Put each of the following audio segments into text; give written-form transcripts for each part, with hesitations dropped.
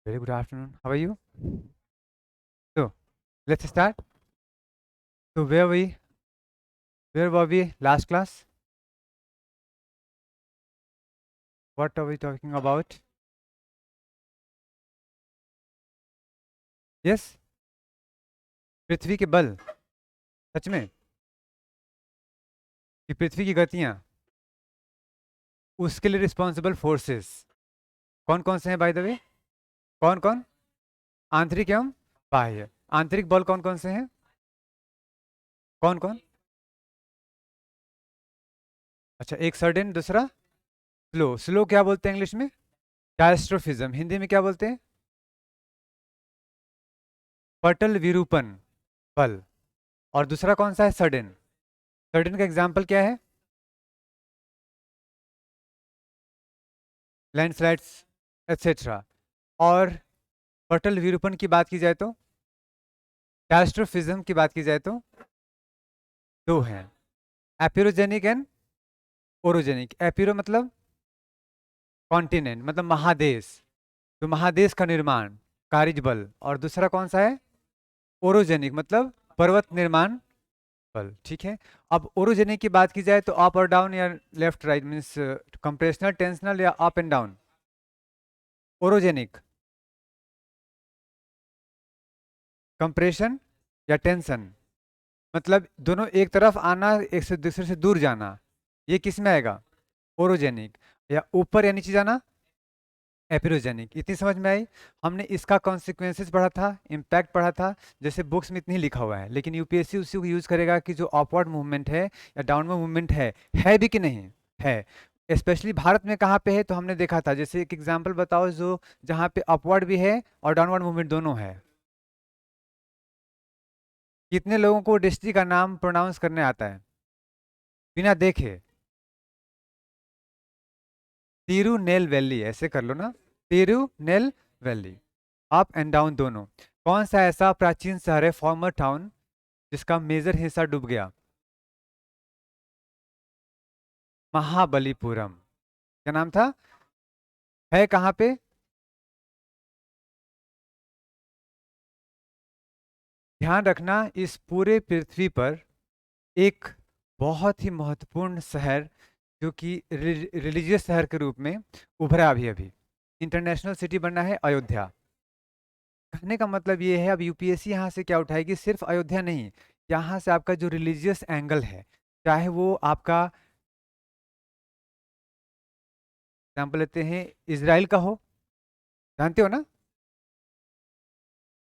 Very good afternoon. How are you? So, let's start. So, where were we last class? What are we talking about? Yes, पृथ्वी के बल, सच में कि पृथ्वी की गतियां, उसके लिए रिस्पॉन्सिबल फोर्सेस कौन कौन से हैं बाय द वे? कौन कौन? आंतरिक एवं बाह्य। आंतरिक बल कौन कौन से हैं? कौन कौन? अच्छा, एक सडन, दूसरा स्लो। स्लो क्या बोलते हैं इंग्लिश में? डायस्ट्रोफिज्म। हिंदी में क्या बोलते हैं? पटल विरूपण बल। और दूसरा कौन सा है? सडन। सडन का एग्जाम्पल क्या है? Landslides etcetera. और पटल विरूपण की बात की जाए तो, कैस्ट्रोफिज्म की बात की जाए तो दो हैं, एपिरोजेनिक एंड ओरोजेनिक। एपिरो मतलब कॉन्टिनेंट, मतलब महादेश, तो महादेश का निर्माण, कारिज बल। और दूसरा कौन सा है? ओरोजेनिक, मतलब पर्वत निर्माण बल। ठीक है। अब ओरोजेनिक की बात की जाए तो अप और डाउन या left right, means compressional, tensional या up and down? Orogenic compression या टेंशन, मतलब दोनों एक तरफ आना, एक से दूसरे से दूर जाना, ये किस में आएगा? ओरोजेनिक। या ऊपर या नीचे जाना? एपिरोजेनिक। इतनी समझ में आई? हमने इसका कॉन्सिक्वेंसेस पढ़ा था, इम्पैक्ट पढ़ा था। जैसे बुक्स में इतनी लिखा हुआ है, लेकिन यूपीएससी उसी को यूज करेगा कि जो अपवर्ड मूवमेंट है या डाउनवर्ड मूवमेंट है भी कि नहीं है। स्पेशली भारत में कहाँ पे है, तो हमने देखा था। जैसे एक एग्जांपल बताओ जो जहाँ पे अपवर्ड भी है और डाउनवर्ड मूवमेंट दोनों है। कितने लोगों को डिस्ट्रिक्ट का नाम प्रोनाउंस करने आता है बिना देखे? तिरुनेल वैली, ऐसे कर लो ना, तिरुनेल वैली। अप एंड डाउन दोनों। कौन सा ऐसा प्राचीन शहर है, फॉर्मर टाउन, जिसका मेजर हिस्सा डूब गया? महाबलीपुरम। क्या नाम था? है कहाँ पे? ध्यान रखना, इस पूरे पृथ्वी पर एक बहुत ही महत्वपूर्ण शहर, जो कि रिलीजियस शहर के रूप में उभरा अभी अभी, इंटरनेशनल सिटी बनना है, अयोध्या। कहने का मतलब ये है, अब यूपीएससी यहाँ से क्या उठाएगी, सिर्फ अयोध्या नहीं, यहाँ से आपका जो रिलीजियस एंगल है, चाहे वो आपका, एग्जाम्पल लेते हैं, इसराइल का हो, जानते हो ना?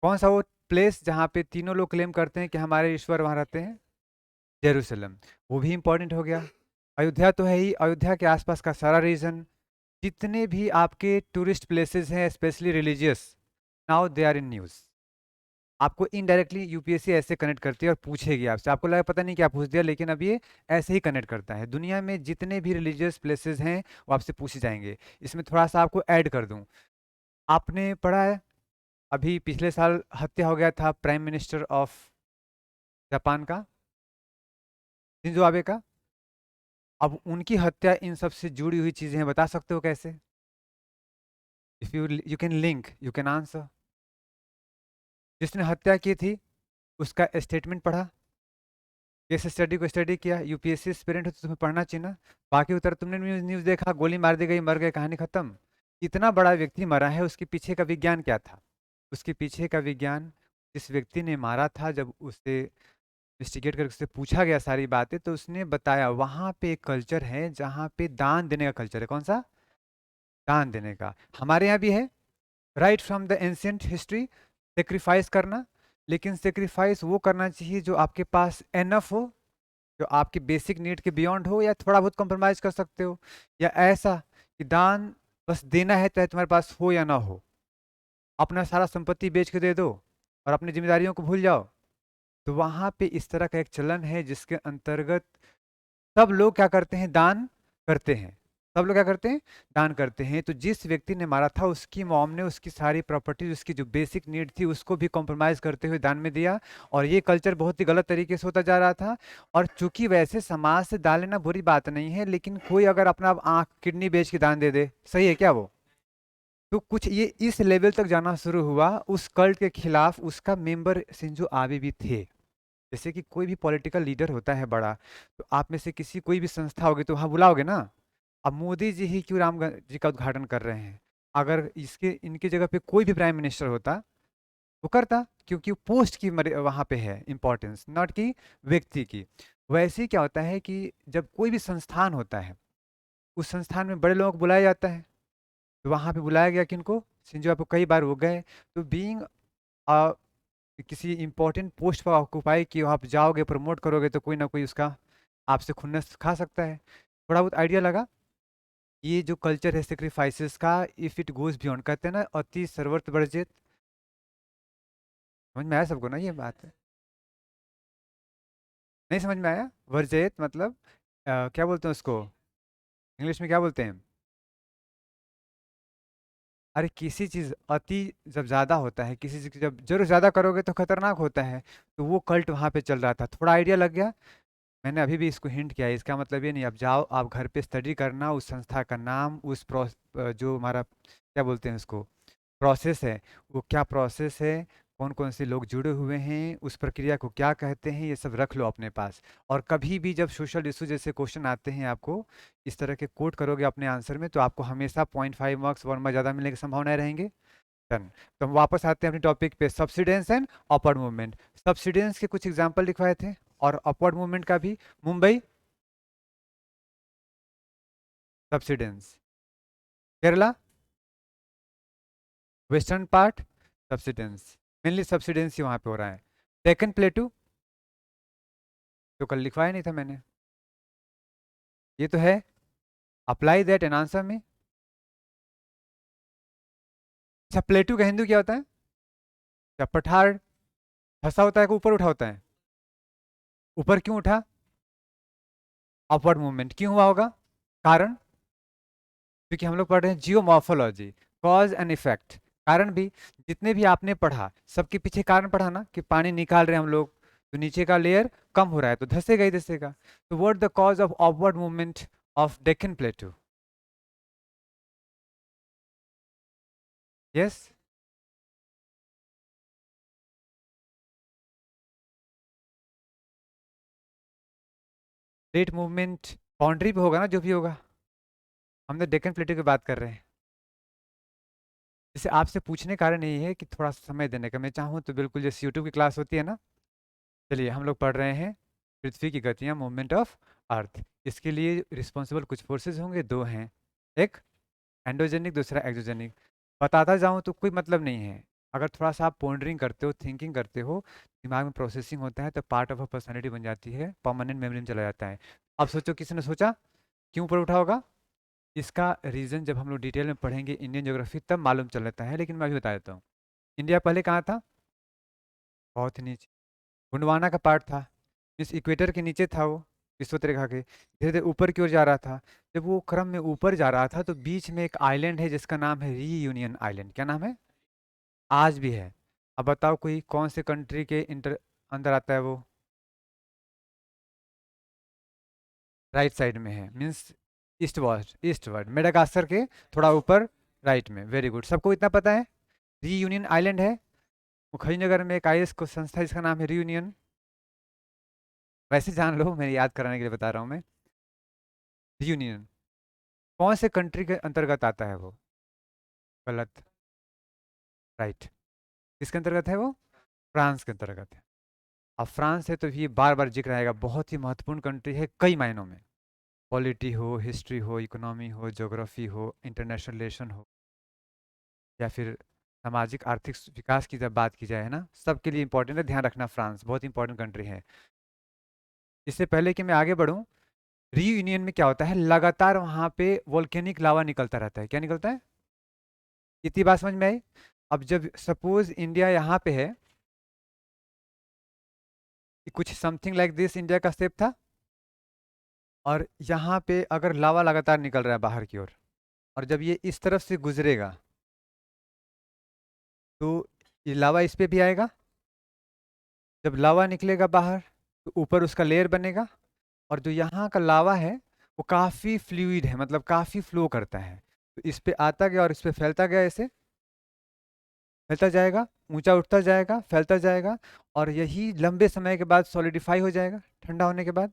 कौन सा वो प्लेस जहाँ पे तीनों लोग क्लेम करते हैं कि हमारे ईश्वर वहाँ रहते हैं? जेरूसलम। वो भी इंपॉर्टेंट हो गया। अयोध्या तो है ही, अयोध्या के आसपास का सारा रीजन, जितने भी आपके टूरिस्ट प्लेसेस हैं, specially religious, now they are in news. आपको इनडायरेक्टली यूपीएससी ऐसे कनेक्ट करती है और पूछेगी आपसे, आपको लगा पता नहीं क्या पूछ दिया, लेकिन अब ये ऐसे ही कनेक्ट करता है। दुनिया में जितने भी रिलीजियस प्लेसेस हैं वो आपसे पूछे जाएंगे। इसमें थोड़ा सा आपको ऐड कर दूं, आपने पढ़ा है अभी पिछले साल हत्या हो गया था प्राइम मिनिस्टर ऑफ जापान का, शिंजो आबे का। अब उनकी हत्या इन सब से जुड़ी हुई चीजें हैं, बता सकते हो कैसे? If you can link, you can answer. जिसने हत्या की थी उसका स्टेटमेंट पढ़ा, केस स्टडी को स्टडी किया, यूपीएससी एस्पिरेंट हो तो तुम्हें पढ़ना चाहिए ना। बाकी उतर तुमने न्यूज न्यूज देखा, गोली मार दी गई, मर गए, कहानी खत्म। इतना बड़ा व्यक्ति मरा है, उसके पीछे का विज्ञान क्या था? उसके पीछे का विज्ञान, जिस व्यक्ति ने मारा था, जब उसे इन्वेस्टिगेट करके उससे पूछा गया सारी बातें, तो उसने बताया वहां पे एक कल्चर है जहाँ पे दान देने का कल्चर है। कौन सा? दान देने का। हमारे यहाँ भी है, right from the ancient history, sacrifice करना। लेकिन सेक्रीफाइस वो करना चाहिए जो आपके पास एनफ हो, जो आपके बेसिक नीड के बियॉन्ड हो, या थोड़ा बहुत कॉम्प्रोमाइज कर सकते हो। या ऐसा कि दान बस देना है, चाहे तुम्हारे पास हो या ना हो, अपना सारा संपत्ति बेच के दे दो और अपनी जिम्मेदारियों को भूल जाओ। तो वहां पे इस तरह का एक चलन है जिसके अंतर्गत सब लोग क्या करते हैं? दान करते हैं। सब लोग क्या करते हैं? दान करते हैं। तो जिस व्यक्ति ने मारा था, उसकी मॉम ने उसकी सारी प्रॉपर्टी, उसकी जो बेसिक नीड थी, उसको भी कॉम्प्रोमाइज करते हुए दान में दिया। और ये कल्चर बहुत ही गलत तरीके से होता जा रहा था। और चूंकि वैसे समाज से दान लेना बुरी बात नहीं है, लेकिन कोई अगर अपना आंख किडनी बेच के दान दे दे, सही है क्या वो? तो कुछ ये इस लेवल तक जाना शुरू हुआ, उस कल्ट के खिलाफ उसका मेंबर शिंजो आबे भी थे। जैसे कि कोई भी पॉलिटिकल लीडर होता है बड़ा, तो आप में से किसी कोई भी संस्था होगी तो वहाँ बुलाओगे ना। अब मोदी जी ही क्यों जी का उद्घाटन कर रहे हैं? अगर इसके इनकी जगह पे कोई भी प्राइम मिनिस्टर होता, वो करता, क्योंकि पोस्ट की वहाँ पे है इम्पोर्टेंस, नॉट कि व्यक्ति की। वैसे ही क्या होता है कि जब कोई भी संस्थान होता है, उस संस्थान में बड़े लोगों को बुलाया जाता है। तो वहाँ पे बुलाया गया किनको? शिंजो आपको कई बार वो गए। तो बीइंग किसी इंपॉर्टेंट पोस्ट पर ऑक्यूपाई कि आप जाओगे प्रमोट करोगे तो कोई ना कोई उसका आपसे खुन्नस खा सकता है। थोड़ा बहुत आइडिया लगा? ये जो कल्चर है सेक्रीफाइसेस का, इफ इट गोज बियॉन्ड, कहते हैं ना अति सर्वर्थ वर्जित। समझ में आया सबको ना ये बात? नहीं समझ में आया? वर्जित मतलब क्या बोलते हैं उसको, इंग्लिश में क्या बोलते हैं? अरे किसी चीज अति जब ज्यादा होता है, किसी चीज की जब जरूर ज्यादा करोगे तो खतरनाक होता है। तो वो कल्ट वहां पे चल रहा था, थोड़ा आइडिया लग गया? मैंने अभी भी इसको हिंट किया है, इसका मतलब ये नहीं आप जाओ आप घर पे स्टडी करना उस संस्था का नाम, उस जो हमारा क्या बोलते हैं उसको, प्रोसेस है, वो क्या प्रोसेस है, कौन कौन से लोग जुड़े हुए हैं, उस प्रक्रिया को क्या कहते हैं, ये सब रख लो अपने पास। और कभी भी जब सोशल इशू जैसे क्वेश्चन आते हैं, आपको इस तरह के कोट करोगे अपने आंसर में, तो आपको हमेशा 0.5 मार्क्स 1 मार्क्स ज़्यादा मिलने की संभावनाएं रहेंगी। डन। तो हम वापस आते हैं अपने टॉपिक पे, subsidence and upward movement. Subsidence के कुछ एग्जाम्पल लिखवाए थे, और अपवर्ड मूवमेंट का भी। Mumbai subsidence, Kerala western part subsidence, mainly subsidence ही वहाँ पे हो रहा है। डेक्कन प्लेटू तो कल लिखवाया नहीं था मैंने, ये तो है। अप्लाई दैट एन आंसर में। अच्छा प्लेटू का हिंदू क्या होता है? क्या पठार फंसा होता है कि ऊपर उठा होता है? ऊपर क्यों उठा? अपवर्ड मूवमेंट क्यों हुआ होगा? कारण? क्योंकि हम लोग पढ़ रहे हैं जियोमॉर्फोलॉजी, कॉज एंड इफेक्ट। कारण भी, जितने भी आपने पढ़ा सबके पीछे कारण पढ़ा ना, कि पानी निकाल रहे हैं हम लोग, तो नीचे का लेयर कम हो रहा है तो धंसेगा ही धंसेगा। तो what the cause of upward movement of Deccan प्लेटू? Yes, plate movement boundary पे होगा ना, जो भी होगा। हम तो डेक्कन प्लेटू की बात कर रहे हैं। जैसे आपसे पूछने का कारण यही है कि थोड़ा समय देने का, मैं चाहूँ तो बिल्कुल जैसे यूट्यूब की क्लास होती है ना। चलिए हम लोग पढ़ रहे हैं पृथ्वी की गतियाँ, मूवमेंट ऑफ अर्थ। इसके लिए रिस्पॉन्सिबल कुछ फोर्सेज होंगे, दो हैं, एक एंडोजेनिक, दूसरा एक्सोजेनिक। बताता जाऊँ तो कोई मतलब नहीं है। अगर थोड़ा सा आप पोंडरिंग करते हो, थिंकिंग करते हो, दिमाग में प्रोसेसिंग होता है, तो पार्ट ऑफ अ पर्सनैलिटी बन जाती है, परमानेंट मेमोरी में चला जाता है। अब सोचो किसी ने सोचा क्यों ऊपर उठा होगा? इसका रीज़न जब हम लोग डिटेल में पढ़ेंगे इंडियन ज्योग्राफी तब मालूम चल जाता है, लेकिन मैं अभी बता देता हूँ। इंडिया पहले कहाँ था? बहुत ही नीचे, गोंडवाना का पार्ट था, इस इक्वेटर के नीचे था वो, विषुवत रेखा के। धीरे धीरे ऊपर की ओर जा रहा था। जब वो क्रम में ऊपर जा रहा था तो बीच में एक आइलैंड है जिसका नाम है रीयूनियन आइलैंड। क्या नाम है? आज भी है। अब बताओ कोई कौन से कंट्री के इंटर अंदर आता है वो? राइट साइड में है, मीन्स ईस्टवर्ड मेडागास्कर के थोड़ा ऊपर राइट में। वेरी गुड, सबको इतना पता है। रीयूनियन आइलैंड है। मुखर्जीनगर में एक आईएएस को संस्था है जिसका नाम है रीयूनियन। वैसे जान लो, मैं याद कराने के लिए बता रहा हूँ मैं। रीयूनियन कौन से कंट्री के अंतर्गत आता है वो? गलत। राइट। किसके अंतर्गत है वो? फ्रांस के अंतर्गत है। अब फ्रांस है तो ये बार बार जिक्र आएगा, बहुत ही महत्वपूर्ण कंट्री है कई मायनों में। पॉलिटी हो, हिस्ट्री हो, इकोनॉमी हो, ज्योग्राफी हो, इंटरनेशनल रिलेशन हो, या फिर सामाजिक आर्थिक विकास की जब बात की जाए, है ना, सबके लिए इंपॉर्टेंट है। ध्यान रखना, फ्रांस बहुत इंपॉर्टेंट कंट्री है। इससे पहले कि मैं आगे बढ़ूं, रीयूनियन में क्या होता है, लगातार वहां पे वोल्केनिक लावा निकलता रहता है। क्या निकलता है? इतनी बात समझ में आई? अब जब सपोज इंडिया यहाँ पे है, कुछ समथिंग लाइक दिस इंडिया का स्टेप था, और यहाँ पे अगर लावा लगातार निकल रहा है बाहर की ओर, और जब ये इस तरफ से गुजरेगा तो ये लावा इस पे भी आएगा। जब लावा निकलेगा बाहर तो ऊपर उसका लेयर बनेगा, और जो यहाँ का लावा है वो काफ़ी फ्लूइड है, मतलब काफ़ी फ्लो करता है। तो इस पे आता गया और इस पे फैलता गया, ऐसे फैलता जाएगा, ऊंचा उठता जाएगा, फैलता जाएगा, और यही लंबे समय के बाद सॉलिडिफाई हो जाएगा ठंडा होने के बाद।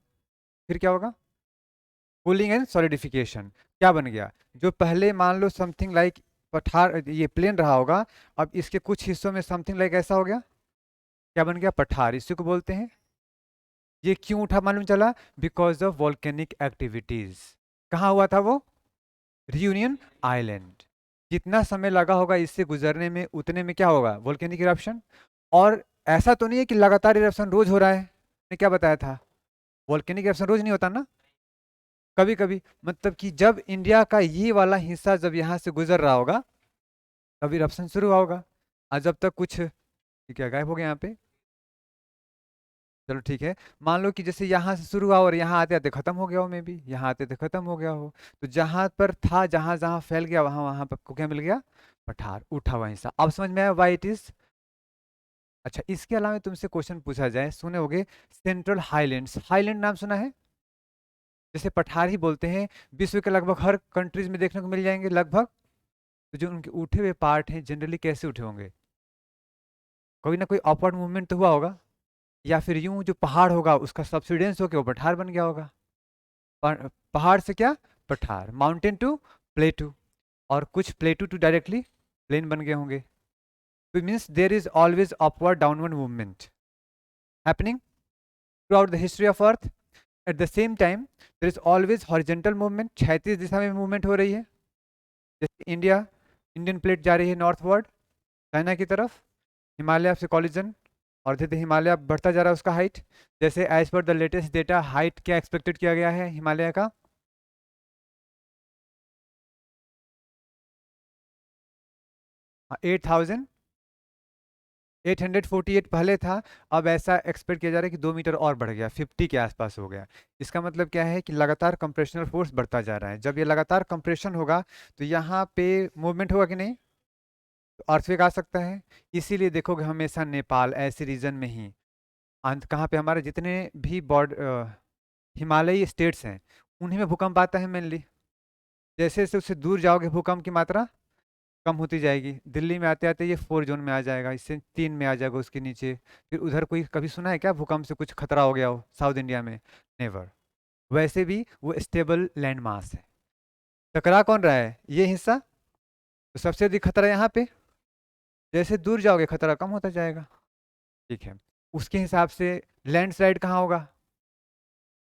फिर क्या होगा? Cooling and solidification. क्या बन गया? जो पहले मान लो समथिंग लाइक पठार, ये प्लेन रहा होगा, अब इसके कुछ हिस्सों में समथिंग लाइक ऐसा हो गया, क्या बन गया? पठार, इसी को बोलते हैं। ये क्यों उठा मालूम चला? Because of volcanic activities. कहाँ हुआ था वो? Reunion island. जितना समय लगा होगा इससे गुजरने में, उतने में क्या होगा? Volcanic eruption. और ऐसा तो नहीं है कि लगातार इरप्शन रोज हो रहा है, मैंने क्या बताया था? वॉल्केनिक इरप्शन रोज नहीं होता ना, कभी कभी। मतलब कि जब इंडिया का ये वाला हिस्सा जब यहाँ से गुजर रहा होगा, तब इरप्शन शुरू हुआ होगा। और जब तक कुछ, ये क्या गायब हो गया यहाँ पे? चलो ठीक है, मान लो कि जैसे यहाँ से शुरू हुआ और यहाँ आते आते खत्म हो गया हो, मे बी यहाँ आते आते खत्म हो गया हो। तो जहां पर था, जहां जहां फैल गया, वहां वहां पर को क्या मिल गया? पठार, उठा हुआ हिस्सा। अब समझ में आया वाई इट इज। अच्छा, इसके अलावा तुमसे क्वेश्चन पूछा जाए, सुने होगे सेंट्रल हाईलैंड्स, हाईलैंड नाम सुना है? जैसे पठार ही बोलते हैं, विश्व के लगभग हर कंट्रीज में देखने को मिल जाएंगे लगभग। तो जो उनके उठे हुए पार्ट हैं, जनरली कैसे उठे होंगे? कोई ना कोई अपवर्ड मूवमेंट तो हुआ होगा, या फिर यूं जो पहाड़ होगा उसका सब्सिडेंस होकर वो पठार बन गया होगा। पहाड़ से क्या? पठार, माउंटेन टू प्लेटू, और कुछ प्लेटू टू डायरेक्टली प्लेन बन गए होंगे। तो means there is always upward downward movement happening throughout the history of earth. At the same time there is always horizontal movement, क्षैतिज दिशा में मूवमेंट हो रही है। जैसे इंडियन प्लेट जा रही है नॉर्थवर्ड चाइना की तरफ, हिमालय से कॉलिजन, और धीरे धीरे हिमालय बढ़ता जा रहा है उसका हाइट। जैसे as per the latest data, height क्या एक्सपेक्टेड किया गया है हिमालय का? 8,848 पहले था। अब ऐसा एक्सपेक्ट किया जा रहा है कि 2 मीटर और बढ़ गया, 50 के आसपास हो गया। इसका मतलब क्या है? कि लगातार कंप्रेशनल फोर्स बढ़ता जा रहा है। जब ये लगातार कंप्रेशन होगा तो यहाँ पे मूवमेंट होगा कि नहीं? तो अर्थक्वेक आ सकता है। इसीलिए देखोगे हमेशा नेपाल ऐसे रीजन में ही, अंत कहाँ पे, हमारे जितने भी हिमालयी स्टेट्स हैं उन्हीं में भूकंप आता है मेनली। जैसे जैसे उससे दूर जाओगे भूकंप की मात्रा कम होती जाएगी। दिल्ली में आते आते ये 4 जोन में आ जाएगा, इससे 3 में आ जाएगा, उसके नीचे फिर उधर। कोई कभी सुना है क्या भूकंप से कुछ खतरा हो गया हो साउथ इंडिया में? नेवर। वैसे भी वो स्टेबल लैंड मास है। टकरा कौन रहा है? ये हिस्सा। तो सबसे अधिक खतरा यहाँ पे, जैसे दूर जाओगे खतरा कम होता जाएगा। ठीक है, उसके हिसाब से लैंडस्लाइड कहाँ होगा?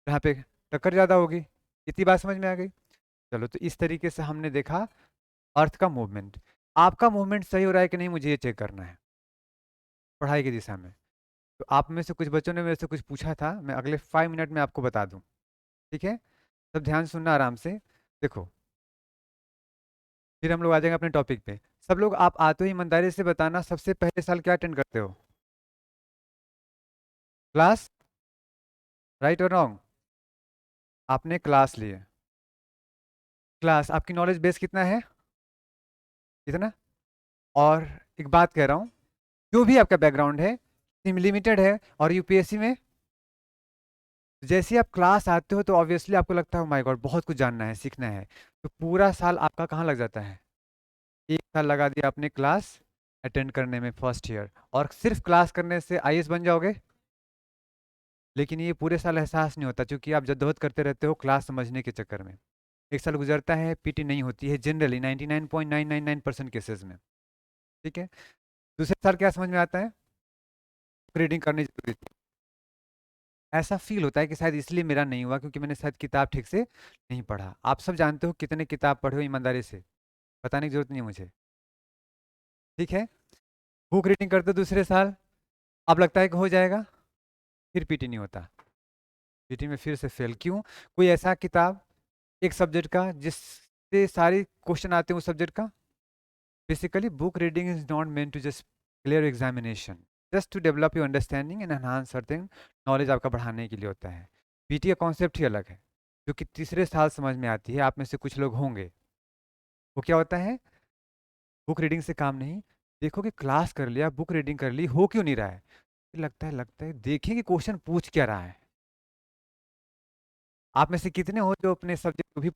जहाँ पे टक्कर ज़्यादा होगी। इतनी बात समझ में आ गई? चलो, तो इस तरीके से हमने देखा अर्थ का मूवमेंट। आपका मूवमेंट सही हो रहा है कि नहीं, मुझे ये चेक करना है पढ़ाई की दिशा में। तो आप में से कुछ बच्चों ने मेरे से कुछ पूछा था, मैं अगले 5 मिनट में आपको बता दूं। ठीक है, सब ध्यान सुनना आराम से। देखो, फिर हम लोग आ जाएंगे अपने टॉपिक पे। सब लोग आप आते हो ईमानदारी से बताना, सबसे पहले साल क्या अटेंड करते हो? क्लास, राइट और रॉन्ग? आपने क्लास लिए। क्लास, आपकी नॉलेज बेस कितना है? कितना? और एक बात कह रहा हूँ, जो भी आपका बैकग्राउंड है लिमिटेड है, और यूपीएससी में जैसे ही आप क्लास आते हो तो ऑब्वियसली आपको लगता है माय गॉड बहुत कुछ जानना है, सीखना है। तो पूरा साल आपका कहाँ लग जाता है? 1 साल लगा दिया आपने क्लास अटेंड करने में, फर्स्ट ईयर, और सिर्फ क्लास करने से आईएएस बन जाओगे? लेकिन ये पूरे साल एहसास नहीं होता, क्योंकि आप जद्दोजहद करते रहते हो क्लास समझने के चक्कर में। 1 साल गुजरता है, पीटी नहीं होती है जनरली 99.999% केसेस में। ठीक है, दूसरे साल क्या समझ में आता है? रीडिंग करनी जरूरी थी। ऐसा फील होता है कि शायद इसलिए मेरा नहीं हुआ, क्योंकि मैंने शायद किताब ठीक से नहीं पढ़ा। आप सब जानते हो कितने किताब पढ़े हो ईमानदारी से, बताने की जरूरत नहीं है मुझे। ठीक है, बुक रीडिंग करते हो दूसरे साल, अब लगता है कि हो जाएगा, फिर पीटी नहीं होता, पीटी में फिर से फेल। क्यों? कोई ऐसा किताब एक सब्जेक्ट का जिससे सारी क्वेश्चन आते हैं उस सब्जेक्ट का? Basically book reading is not meant to just clear examination, just to develop your understanding and enhance certain knowledge, आपका बढ़ाने के लिए होता है। पीटी का कॉन्सेप्ट ही अलग है, जो कि तीसरे साल समझ में आती है। आप में से कुछ लोग होंगे, वो क्या होता है? बुक रीडिंग से काम नहीं। देखो कि क्लास कर लिया, बुक रीडिंग कर ली, हो क्यों नहीं रहा है? फिर लगता है देखें कि क्वेश्चन पूछ क्या रहा है। आप में से कितने हो जो अपने सब्जेक्ट को भी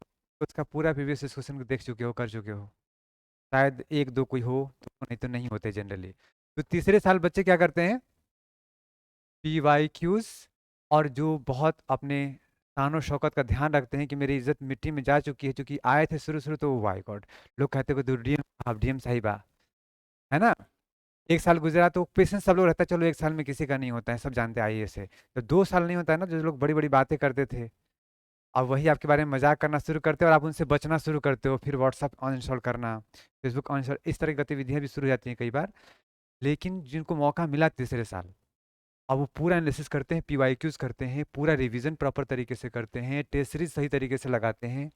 तो उसका पूरा प्रीवियस क्वेश्चन को देख चुके हो, कर चुके हो। शायद एक दो कोई हो तो, नहीं तो नहीं होते जनरली। तो तीसरे साल बच्चे क्या करते हैं, PYQs, और जो बहुत अपने शान और शौकत का ध्यान रखते हैं कि मेरी इज्जत मिट्टी में जा चुकी है, क्योंकि आए थे शुरू शुरू तो वो वाई गॉड, लोग कहते हैं डीएम हाफ डीएम साहिबा, है ना। एक साल गुजरा तो पेशेंस सब लोग रहता है, चलो एक साल में किसी का नहीं होता है, सब जानते हैं आईएएस है। तो 2 साल नहीं होता है ना, जो लोग बड़ी बड़ी बातें करते थे, अब वही आपके बारे में मजाक करना शुरू करते हो और आप उनसे बचना शुरू करते हो, फिर व्हाट्सअप अनइंस्टॉल करना, फेसबुक अनइंस्टॉल, इस तरह की गतिविधियां भी शुरू हो जाती हैं कई बार। लेकिन जिनको मौका मिला तीसरे साल, अब वो पूरा एनालिसिस करते हैं, PYQs करते हैं, पूरा रिवीजन प्रॉपर तरीके से करते हैं, टेस्ट सीरीज सही तरीके से लगाते हैं।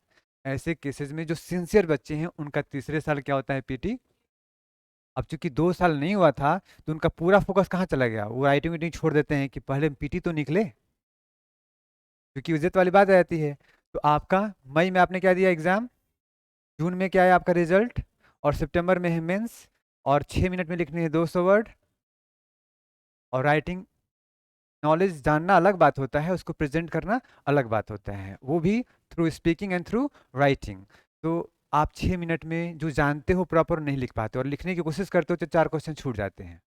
ऐसे केसेस में जो सिंसियर बच्चे हैं उनका तीसरे साल क्या होता है, पीटी। अब चूंकि 2 साल नहीं हुआ था तो उनका पूरा फोकस कहाँ चला गया, वो राइटिंग वाइटिंग छोड़ देते हैं कि पहले पीटी तो निकले, क्योंकि इज्जत वाली बात रहती है। तो आपका मई में आपने क्या दिया एग्जाम, जून में क्या है आपका रिजल्ट, और सितंबर में है मेंस, और 6 मिनट में लिखने हैं 200 वर्ड। और राइटिंग नॉलेज जानना अलग बात होता है, उसको प्रेजेंट करना अलग बात होता है, वो भी through speaking and through writing. तो आप 6 मिनट में जो जानते हो प्रॉपर नहीं लिख पाते, और लिखने की कोशिश करते हो तो 4 क्वेश्चन छूट जाते हैं।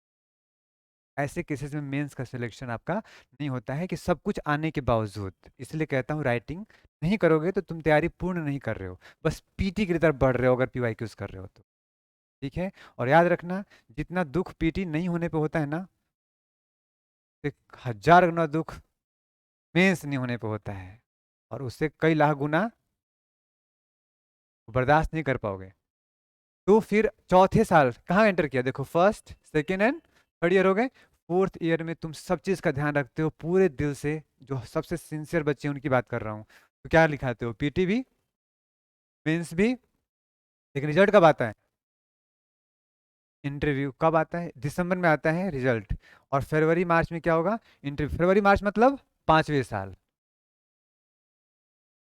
ऐसे केसेस में मेंस का सिलेक्शन आपका नहीं होता है, कि सब कुछ आने के बावजूद। इसलिए कहता हूँ राइटिंग नहीं करोगे तो तुम तैयारी पूर्ण नहीं कर रहे हो, बस पीटी की तरफ बढ़ रहे हो, अगर PYQs कर रहे हो तो। ठीक है, और याद रखना, जितना दुख पीटी नहीं होने पे होता है ना, 1000 गुना दुख मेंस नहीं होने पे होता है, और उससे कई लाख गुना बर्दाश्त नहीं कर पाओगे। तो फिर चौथे साल कहाँ एंटर किया, देखो first second and third year हो गए। फोर्थ ईयर में तुम सब चीज़ का ध्यान रखते हो पूरे दिल से, जो सबसे सिंसियर बच्चे हैं उनकी बात कर रहा हूँ। तो क्या लिखाते हो, पीटी भी, मेंस भी। लेकिन रिजल्ट कब आता है, इंटरव्यू कब आता है, दिसंबर में आता है रिजल्ट। और फरवरी मार्च में क्या होगा, इंटरव्यू। फरवरी मार्च मतलब 5वें साल,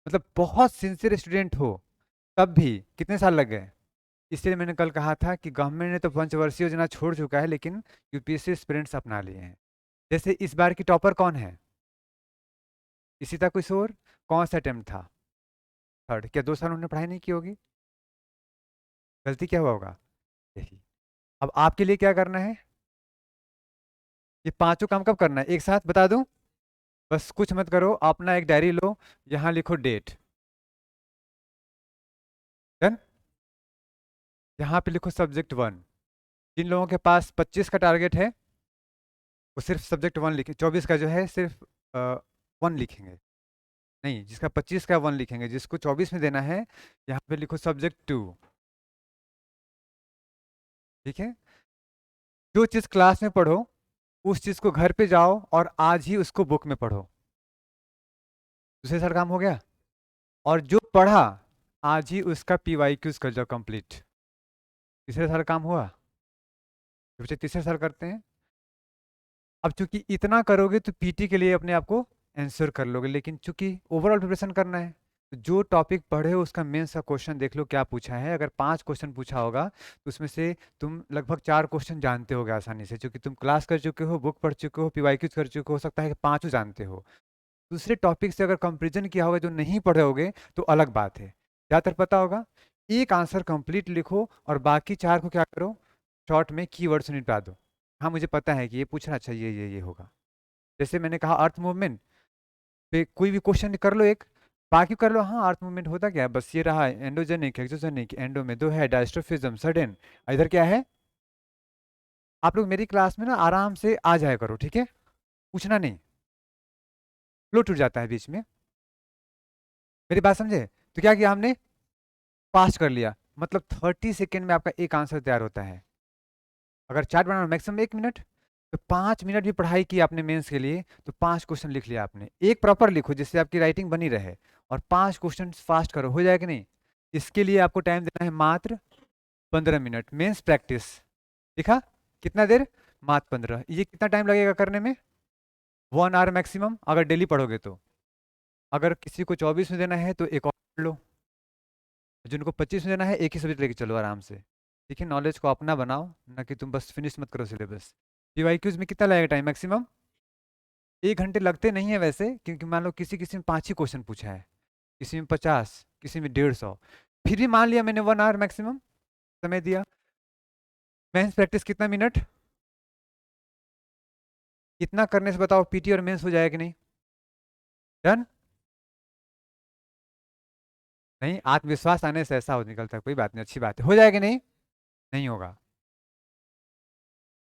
मतलब बहुत सिंसियर स्टूडेंट हो तब भी कितने साल लग गए। इसलिए मैंने कल कहा था कि गवर्नमेंट ने तो पंचवर्षीय योजना छोड़ चुका है, लेकिन यूपीएससी एस्पिरेंट्स अपना लिए हैं। जैसे इस बार की टॉपर कौन है, इशिता किशोर, कौन सा अटेम्प्ट था, थर्ड। क्या 2 साल उन्होंने पढ़ाई नहीं की होगी, गलती क्या हुआ होगा, यही। अब आपके लिए क्या करना है, ये पांचों काम कब करना है, एक साथ बता दूं। बस कुछ मत करो, अपना एक डायरी लो, यहाँ लिखो डेट, डन। यहाँ पे लिखो सब्जेक्ट 1। जिन लोगों के पास 25 का टारगेट है वो सिर्फ सब्जेक्ट 1 लिखे, 24 का जो है सिर्फ 1 लिखेंगे। नहीं, जिसका 25 का 1 लिखेंगे, जिसको 24 में देना है यहाँ पे लिखो सब्जेक्ट 2। ठीक है, जो चीज़ क्लास में पढ़ो उस चीज़ को घर पे जाओ और आज ही उसको बुक में पढ़ो। दूसरे साल काम हो गया। और जो पढ़ा आज ही उसका PYQs कर जाओ कंप्लीट। तीसरे साल काम हुआ, जो बच्चे तीसरे साल करते हैं। अब चूंकि इतना करोगे तो पीटी के लिए अपने आप को आंसर कर लोगे, लेकिन चूंकि ओवरऑल प्रिपरेशन करना है तो जो टॉपिक पढ़े हो उसका मेंस का क्वेश्चन देख लो क्या पूछा है। अगर 5 क्वेश्चन पूछा होगा तो उसमें से तुम लगभग 4 क्वेश्चन जानते होगे आसानी से, क्योंकि तुम क्लास कर चुके हो, बुक पढ़ चुके हो, PYQs कर चुके हो सकता है कि 5 जानते हो। दूसरे टॉपिक से अगर कंपेरिजन किया होगा जो नहीं पढ़े होगे तो अलग बात है, ज़्यादातर पता होगा। एक आंसर कंप्लीट लिखो और बाकी 4 को क्या करो, शॉर्ट में कीवर्ड्स निपटा दो। हाँ मुझे पता है कि ये पूछना चाहिए, ये होगा। जैसे मैंने कहा अर्थ मूवमेंट पे कोई भी क्वेश्चन कर लो एक, बाकी कर लो। हाँ अर्थ मूवमेंट होता क्या है, बस ये रहा, एंडोजेनिक एक्सोजेनिक, एंडो में 2 है, डायस्ट्रोफिज्म, सडन, इधर क्या है। आप लोग मेरी क्लास में ना आराम से आ जाया करो, ठीक है, पूछना नहीं, फ्लो टूट जाता है बीच में। मेरी बात समझे। तो क्या किया हमने, पास कर लिया, मतलब 30 सेकेंड में आपका एक आंसर तैयार होता है। अगर चार्ट बनाना मैक्सिमम 1 मिनट, तो 5 मिनट भी पढ़ाई की आपने मेंस के लिए तो 5 क्वेश्चन लिख लिया आपने। एक प्रॉपर लिखो जिससे आपकी राइटिंग बनी रहे, और 5 क्वेश्चन फास्ट करो, हो जाएगा नहीं। इसके लिए आपको टाइम देना है मात्र 15 मिनट। मेंस प्रैक्टिस लिखा, कितना देर, मात्र 15। ये कितना टाइम लगेगा करने में, 1 आवर मैक्सिमम, अगर डेली पढ़ोगे तो। अगर किसी को 24 में देना है तो एक और पढ़ लो, जिनको 25 में देना है एक ही सब्जेक्ट लेके चलो आराम से। ठीक है, नॉलेज को अपना बनाओ, ना कि तुम बस फिनिश मत करो सिलेबस। PYQs में कितना लगेगा टाइम मैक्सिमम, 1 घंटे लगते नहीं है वैसे, क्योंकि मान लो किसी किसी में 5 ही क्वेश्चन पूछा है, किसी में 50, किसी में 150, फिर भी मान लिया मैंने 1 आवर मैक्सिमम समय दिया। मेंस प्रैक्टिस कितना मिनट, इतना करने से बताओ पीटी और मेंस हो जाएगा कि नहीं? डन? नहीं, आत्मविश्वास आने से ऐसा हो निकलता है, कोई बात नहीं, अच्छी बात है, हो जाएगा नहीं? नहीं होगा।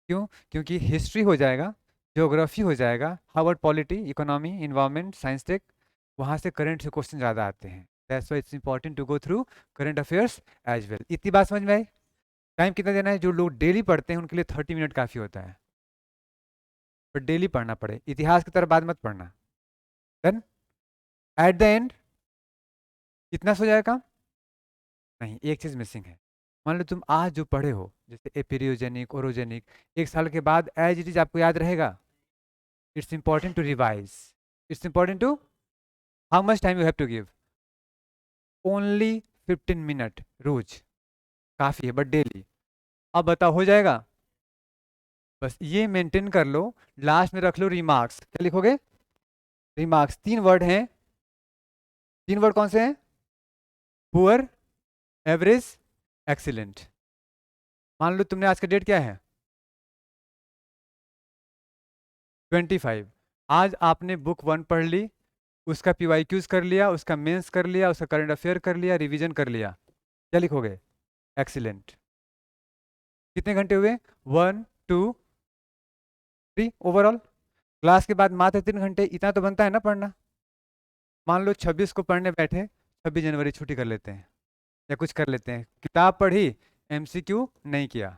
क्यों? क्योंकि हिस्ट्री हो जाएगा, ज्योग्राफी हो जाएगा, Harvard polity, economy, environment, science tech, वहां से करंट से क्वेश्चन ज्यादा आते हैं। That's why it's important to go through current affairs as well. इतनी बात समझ में आई? टाइम कितना देना है? जो लोग डेली पढ़ते हैं उनके लिए 30 मिनट काफी होता है, पर डेली पढ़ना पड़े, इतिहास की तरह बाद मत पढ़ना। डन? एट द एंड कितना सो जाएगा? नहीं, एक चीज मिसिंग है। मान लो तुम आज जो पढ़े हो, जैसे एपिरियोजेनिक, ओरोजेनिक, एक साल के बाद एज इट इज आपको याद रहेगा? It's important to revise, it's important to, how much time you have to give? Only 15 minute रोज काफी है, बट डेली। अब बताओ हो जाएगा? बस ये मेंटेन कर लो। लास्ट में रख लो रिमार्क्स। क्या लिखोगे? रिमार्क्स। 3 वर्ड हैं। 3 वर्ड कौन से हैं? Poor, average, excellent. मान लो तुमने आज का डेट क्या है? 25। आज आपने बुक 1 पढ़ ली, उसका PYQs कर लिया, उसका मेंस कर लिया, उसका करंट अफेयर कर लिया, रिवीजन कर लिया। क्या लिखोगे? एक्सीलेंट। कितने घंटे हुए? 1 2 3 ओवरऑल। क्लास के बाद मात्र 3 घंटे, इतना तो बनता है ना पढ़ना। मान लो 26 को पढ़ने बैठे, 26 जनवरी छुट्टी कर लेते हैं या कुछ कर लेते हैं, किताब पढ़ी, MCQ नहीं किया,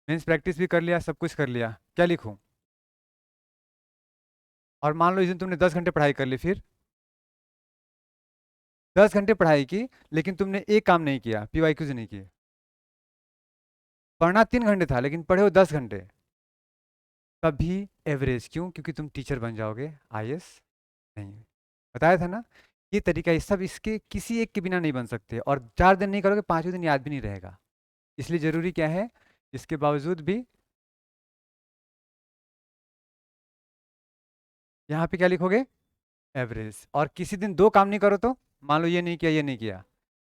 मीन्स प्रैक्टिस भी कर लिया, सब कुछ कर लिया, क्या लिखूं? और मान लो इस दिन तुमने 10 घंटे पढ़ाई कर ली, फिर 10 घंटे पढ़ाई की, लेकिन तुमने एक काम नहीं किया, PYQs नहीं किए। पढ़ना 3 घंटे था लेकिन पढ़े हो 10 घंटे, तभी एवरेज। क्यों? क्योंकि तुम टीचर बन जाओगे, IAS नहीं। बताया था ना, ये तरीका, ये सब इसके किसी एक के बिना नहीं बन सकते, और 4 दिन नहीं करोगे 5वें दिन याद भी नहीं रहेगा। इसलिए जरूरी क्या है, इसके बावजूद भी यहाँ पे क्या लिखोगे? एवरेज। और किसी दिन 2 काम नहीं करो तो, मान लो ये नहीं किया, ये नहीं किया,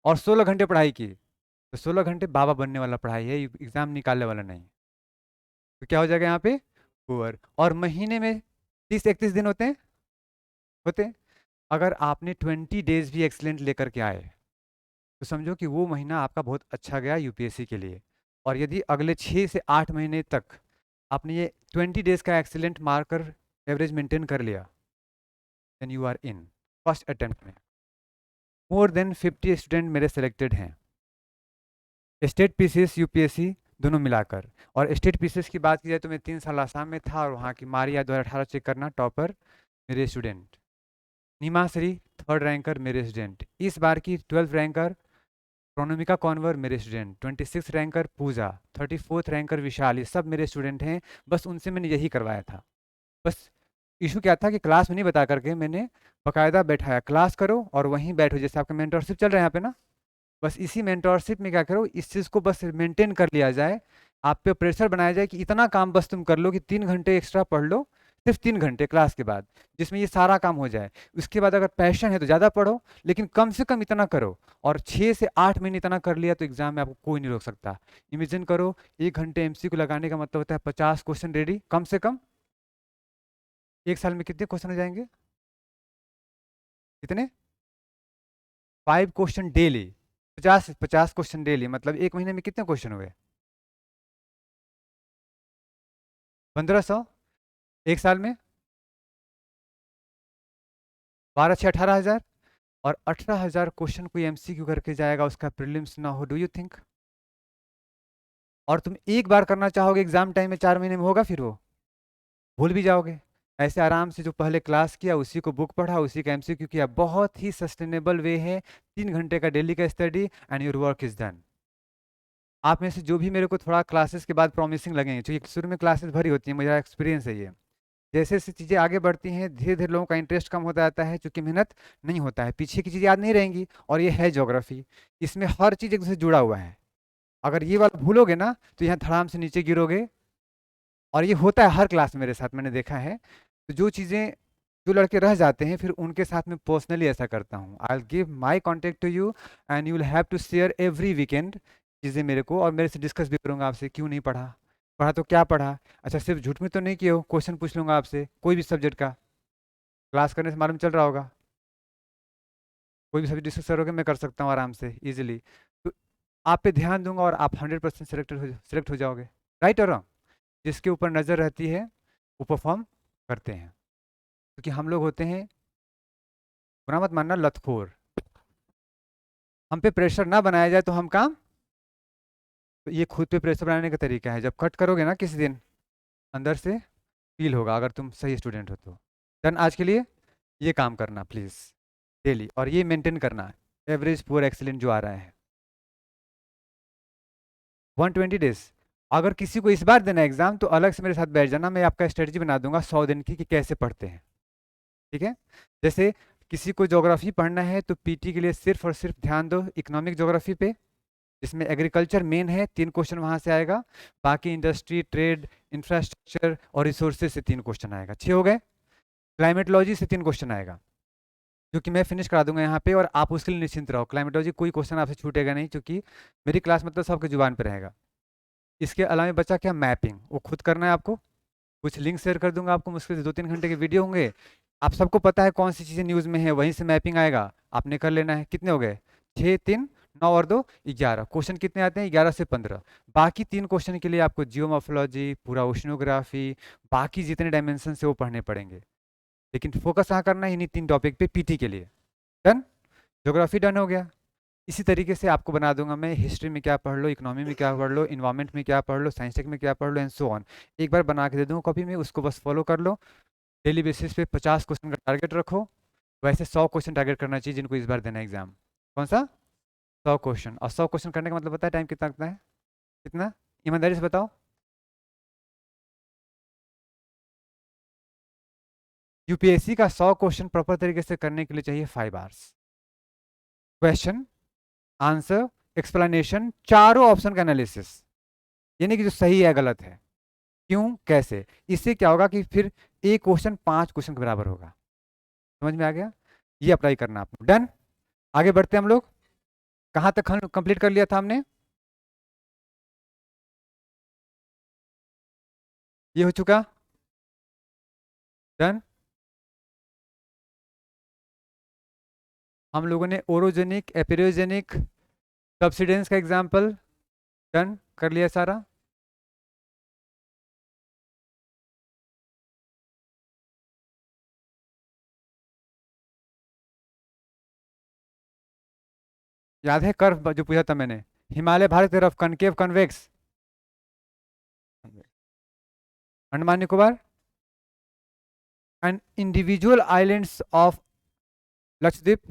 और 16 घंटे पढ़ाई की, तो 16 घंटे बाबा बनने वाला पढ़ाई है, एग्जाम निकालने वाला नहीं। तो क्या हो जाएगा यहाँ पे? पुअर। और महीने में 30 31 दिन होते हैं, होते हैं। अगर आपने 20 डेज भी एक्सीलेंट लेकर के आए, तो समझो कि वो महीना आपका बहुत अच्छा गया UPSC के लिए। और यदि अगले 6 से 8 महीने तक आपने ये 20 डेज का एक्सीलेंट मार्कर एवरेज मेंटेन कर लिया, then you are in. First attempt में मोर देन 50 स्टूडेंट मेरे सेलेक्टेड हैं, स्टेट PCS UPSC दोनों मिलाकर। और स्टेट PCS की बात की जाए तो मैं 3 साल आसाम में था, और वहाँ की मारिया 2018 चेक करना, टॉपर मेरे स्टूडेंट। नीमाश्री 3rd रैंकर मेरे स्टूडेंट। इस बार की 12th रैंकर प्रोनोमिका कॉन्वर मेरे स्टूडेंट। 26th रैंकर पूजा, 34th रैंकर विशाल, ये सब मेरे स्टूडेंट हैं। बस उनसे मैंने यही करवाया था। बस इशू क्या था कि क्लास में नहीं बता करके मैंने बकायदा बैठाया, क्लास करो और वहीं बैठो, जैसे आपका मेंटरशिप चल रहा है यहाँ पे ना, बस इसी मेंटरशिप में क्या करो, इस चीज़ को बस मेंटेन कर लिया जाए, आप पे प्रेशर बनाया जाए कि इतना काम बस तुम कर लो कि 3 घंटे एक्स्ट्रा पढ़ लो, सिर्फ 3 घंटे क्लास के बाद, जिसमें ये सारा काम हो जाए। उसके बाद अगर पैशन है तो ज़्यादा पढ़ो, लेकिन कम से कम इतना करो। और 6 से 8 महीने इतना कर लिया तो एग्जाम में आपको कोई नहीं रोक सकता। इमेजिन करो, 1 घंटे MCQ लगाने का मतलब होता है 50 क्वेश्चन रेडी कम से कम। एक साल में कितने क्वेश्चन हो जाएंगे? कितने? 5 क्वेश्चन डेली। 50 क्वेश्चन डेली, मतलब एक महीने में कितने क्वेश्चन हुए? 1500। एक साल में 12 6 18 हज़ार। और 18 हज़ार क्वेश्चन कोई MCQ करके जाएगा, उसका प्रीलिम्स ना हो, डू यू थिंक? और तुम एक बार करना चाहोगे एग्जाम टाइम में, 4 महीने में होगा? फिर वो भूल भी जाओगे। ऐसे आराम से जो पहले क्लास किया उसी को बुक पढ़ा, उसी का MCQ किया, बहुत ही सस्टेनेबल वे है। 3 घंटे का डेली का study and your work is done. आप में से जो भी मेरे को थोड़ा क्लासेस के बाद प्रॉमिसिंग लगेंगे, क्योंकि शुरू में क्लासेस भरी होती हैं, मेरा एक्सपीरियंस है ये, जैसे जैसे चीज़ें आगे बढ़ती हैं धीरे धीरे लोगों का इंटरेस्ट कम होता जाता है, क्योंकि मेहनत नहीं होता है, पीछे की चीज़ें याद नहीं रहेंगी। और ये है ज्योग्राफी, इसमें हर चीज़ एक दूसरे से जुड़ा हुआ है। अगर ये वाला भूलोगे ना तो यहाँ धड़ाम से नीचे गिरोगे। और ये होता है हर क्लास में, मेरे साथ मैंने देखा है। तो जो चीज़ें जो लड़के रह जाते हैं फिर उनके साथ में पर्सनली ऐसा करता हूँ, I will give my contact to you and you will have to share every weekend चीज़ें मेरे को, और मेरे से डिस्कस भी करूँगा आपसे क्यों नहीं पढ़ा, पढ़ा तो क्या पढ़ा, अच्छा सिर्फ झूठ में तो नहीं किए हो, क्वेश्चन पूछ लूंगा आपसे कोई भी सब्जेक्ट का, क्लास करने से मालूम चल रहा होगा, कोई भी सब्जेक्ट डिस्कस करोगे मैं कर सकता हूँ आराम से इजीली। तो आप पे ध्यान दूंगा और आप 100% सेलेक्ट हो जाओगे, राइट और रॉन्ग। जिसके ऊपर नज़र रहती है वो परफॉर्म करते हैं, क्योंकि हम लोग होते हैं, बुरा मत मानना, लतखोर। हम पे प्रेशर ना बनाया जाए तो हम काम, तो ये खुद पे प्रेशर बनाने का तरीका है, जब कट करोगे ना किसी दिन अंदर से फील होगा अगर तुम सही स्टूडेंट हो तो। डन, आज के लिए ये काम करना प्लीज़ डेली, और ये मेंटेन करना, एवरेज पुअर एक्सीलेंट जो आ रहा है 120 डेज। अगर किसी को इस बार देना एग्जाम तो अलग से मेरे साथ बैठ जाना, मैं आपका स्ट्रेटजी बना दूंगा 100 दिन की कि कैसे पढ़ते हैं, ठीक है। जैसे किसी को ज्योग्राफी पढ़ना है तो पीटी के लिए सिर्फ और सिर्फ ध्यान दो इकोनॉमिक ज्योग्राफी पे, जिसमें एग्रीकल्चर मेन है, 3 क्वेश्चन वहां से आएगा, बाकी इंडस्ट्री, ट्रेड, इंफ्रास्ट्रक्चर और रिसोर्सेज से 3 क्वेश्चन आएगा, 6 हो गए। क्लाइमेटोलॉजी से 3 क्वेश्चन आएगा, जो कि मैं फिनिश करा दूंगा यहाँ पे, और आप उसके लिए निश्चिंत रहो, क्लाइमेटोलॉजी कोई क्वेश्चन आपसे छूटेगा नहीं, क्योंकि मेरी क्लास मतलब सबके जुबान पे रहेगा। इसके अलावा बचा क्या, मैपिंग, वो खुद करना है आपको, कुछ लिंक शेयर कर दूंगा आपको, मुश्किल से 2-3 घंटे के वीडियो होंगे, आप सबको पता है कौन सी चीज़ें न्यूज़ में है, वहीं से मैपिंग आएगा, आपने कर लेना है। कितने हो गए, 6, 3, 9 और 2 11 क्वेश्चन कितने आते हैं, 11 से 15। बाकी 3 क्वेश्चन के लिए आपको जियोमॉर्फोलॉजी, पूरा ओशनोग्राफी, बाकी जितने डायमेंशन है वो पढ़ने पड़ेंगे, लेकिन फोकस कहाँ करना है, इन्हीं 3 टॉपिक पे पीटी के लिए। डन, ज्योग्राफी डन हो गया। इसी तरीके से आपको बना दूंगा मैं, हिस्ट्री में क्या पढ़ लो, इकोनॉमी में क्या पढ़ लो, इन्वायरमेंट में क्या पढ़ लो, साइंस टेक में क्या पढ़ लो, एंड सो ऑन। एक बार बना के दे दूंगा कॉपी में, उसको बस फॉलो कर लो। डेली बेसिस पे 50 क्वेश्चन का टारगेट रखो, वैसे 100 क्वेश्चन टारगेट करना चाहिए जिनको इस बार देना है एग्जाम। कौन सा, 100 क्वेश्चन, और 100 क्वेश्चन करने का मतलब पता है टाइम कितना लगता है, कितना, ईमानदारी से बताओ। यूपीएससी का 100 क्वेश्चन प्रॉपर तरीके से करने के लिए चाहिए 5 आवर्स। क्वेश्चन, आंसर, एक्सप्लेनेशन, चारों ऑप्शन का एनालिसिस, यानी कि जो सही है गलत है, क्यों, कैसे। इससे क्या होगा कि फिर एक क्वेश्चन 5 क्वेश्चन के बराबर होगा। समझ में आ गया, ये अप्लाई करना आपको। डन, आगे बढ़ते हैं हम लोग। कहाँ तक कंप्लीट कर लिया था हमने, ये हो चुका। डन, हम लोगों ने ओरोजेनिक, एपिरोजेनिक, सब्सिडेंस का एग्जाम्पल डन कर लिया सारा। याद है कर्व जो पूछा था मैंने, हिमालय भारत की तरफ concave convex, Andaman Nicobar and individual islands of Lakshadweep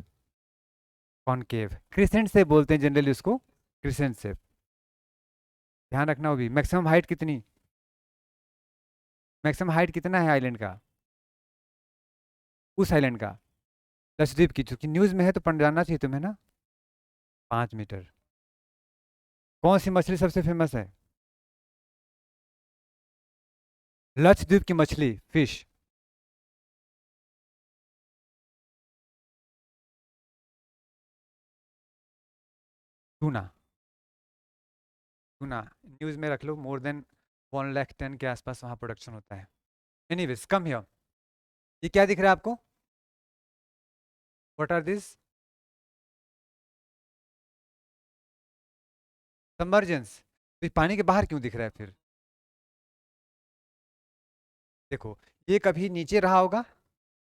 concave, crescent से बोलते हैं जनरली उसको, क्रिसेंट से। ध्यान रखना होगी। मैक्सिमम हाइट कितनी, मैक्सिमम हाइट कितना है आइलैंड का, उस आइलैंड का, लक्षद्वीप की, चूंकि न्यूज में है तो पढ़ जानना चाहिए तुम्हें ना। 5 मीटर। कौन सी मछली सबसे फेमस है, लक्षद्वीप की मछली, फिश, टूना। टूना न्यूज में रख लो, मोर देन 1 लाख टन के आसपास वहां प्रोडक्शन होता है। एनीवेज कम हियर, ये क्या दिख रहा है आपको, व्हाट आर दिस, सबमर्जेंस। तो ये पानी के बाहर क्यों दिख रहा है फिर, देखो ये कभी नीचे रहा होगा,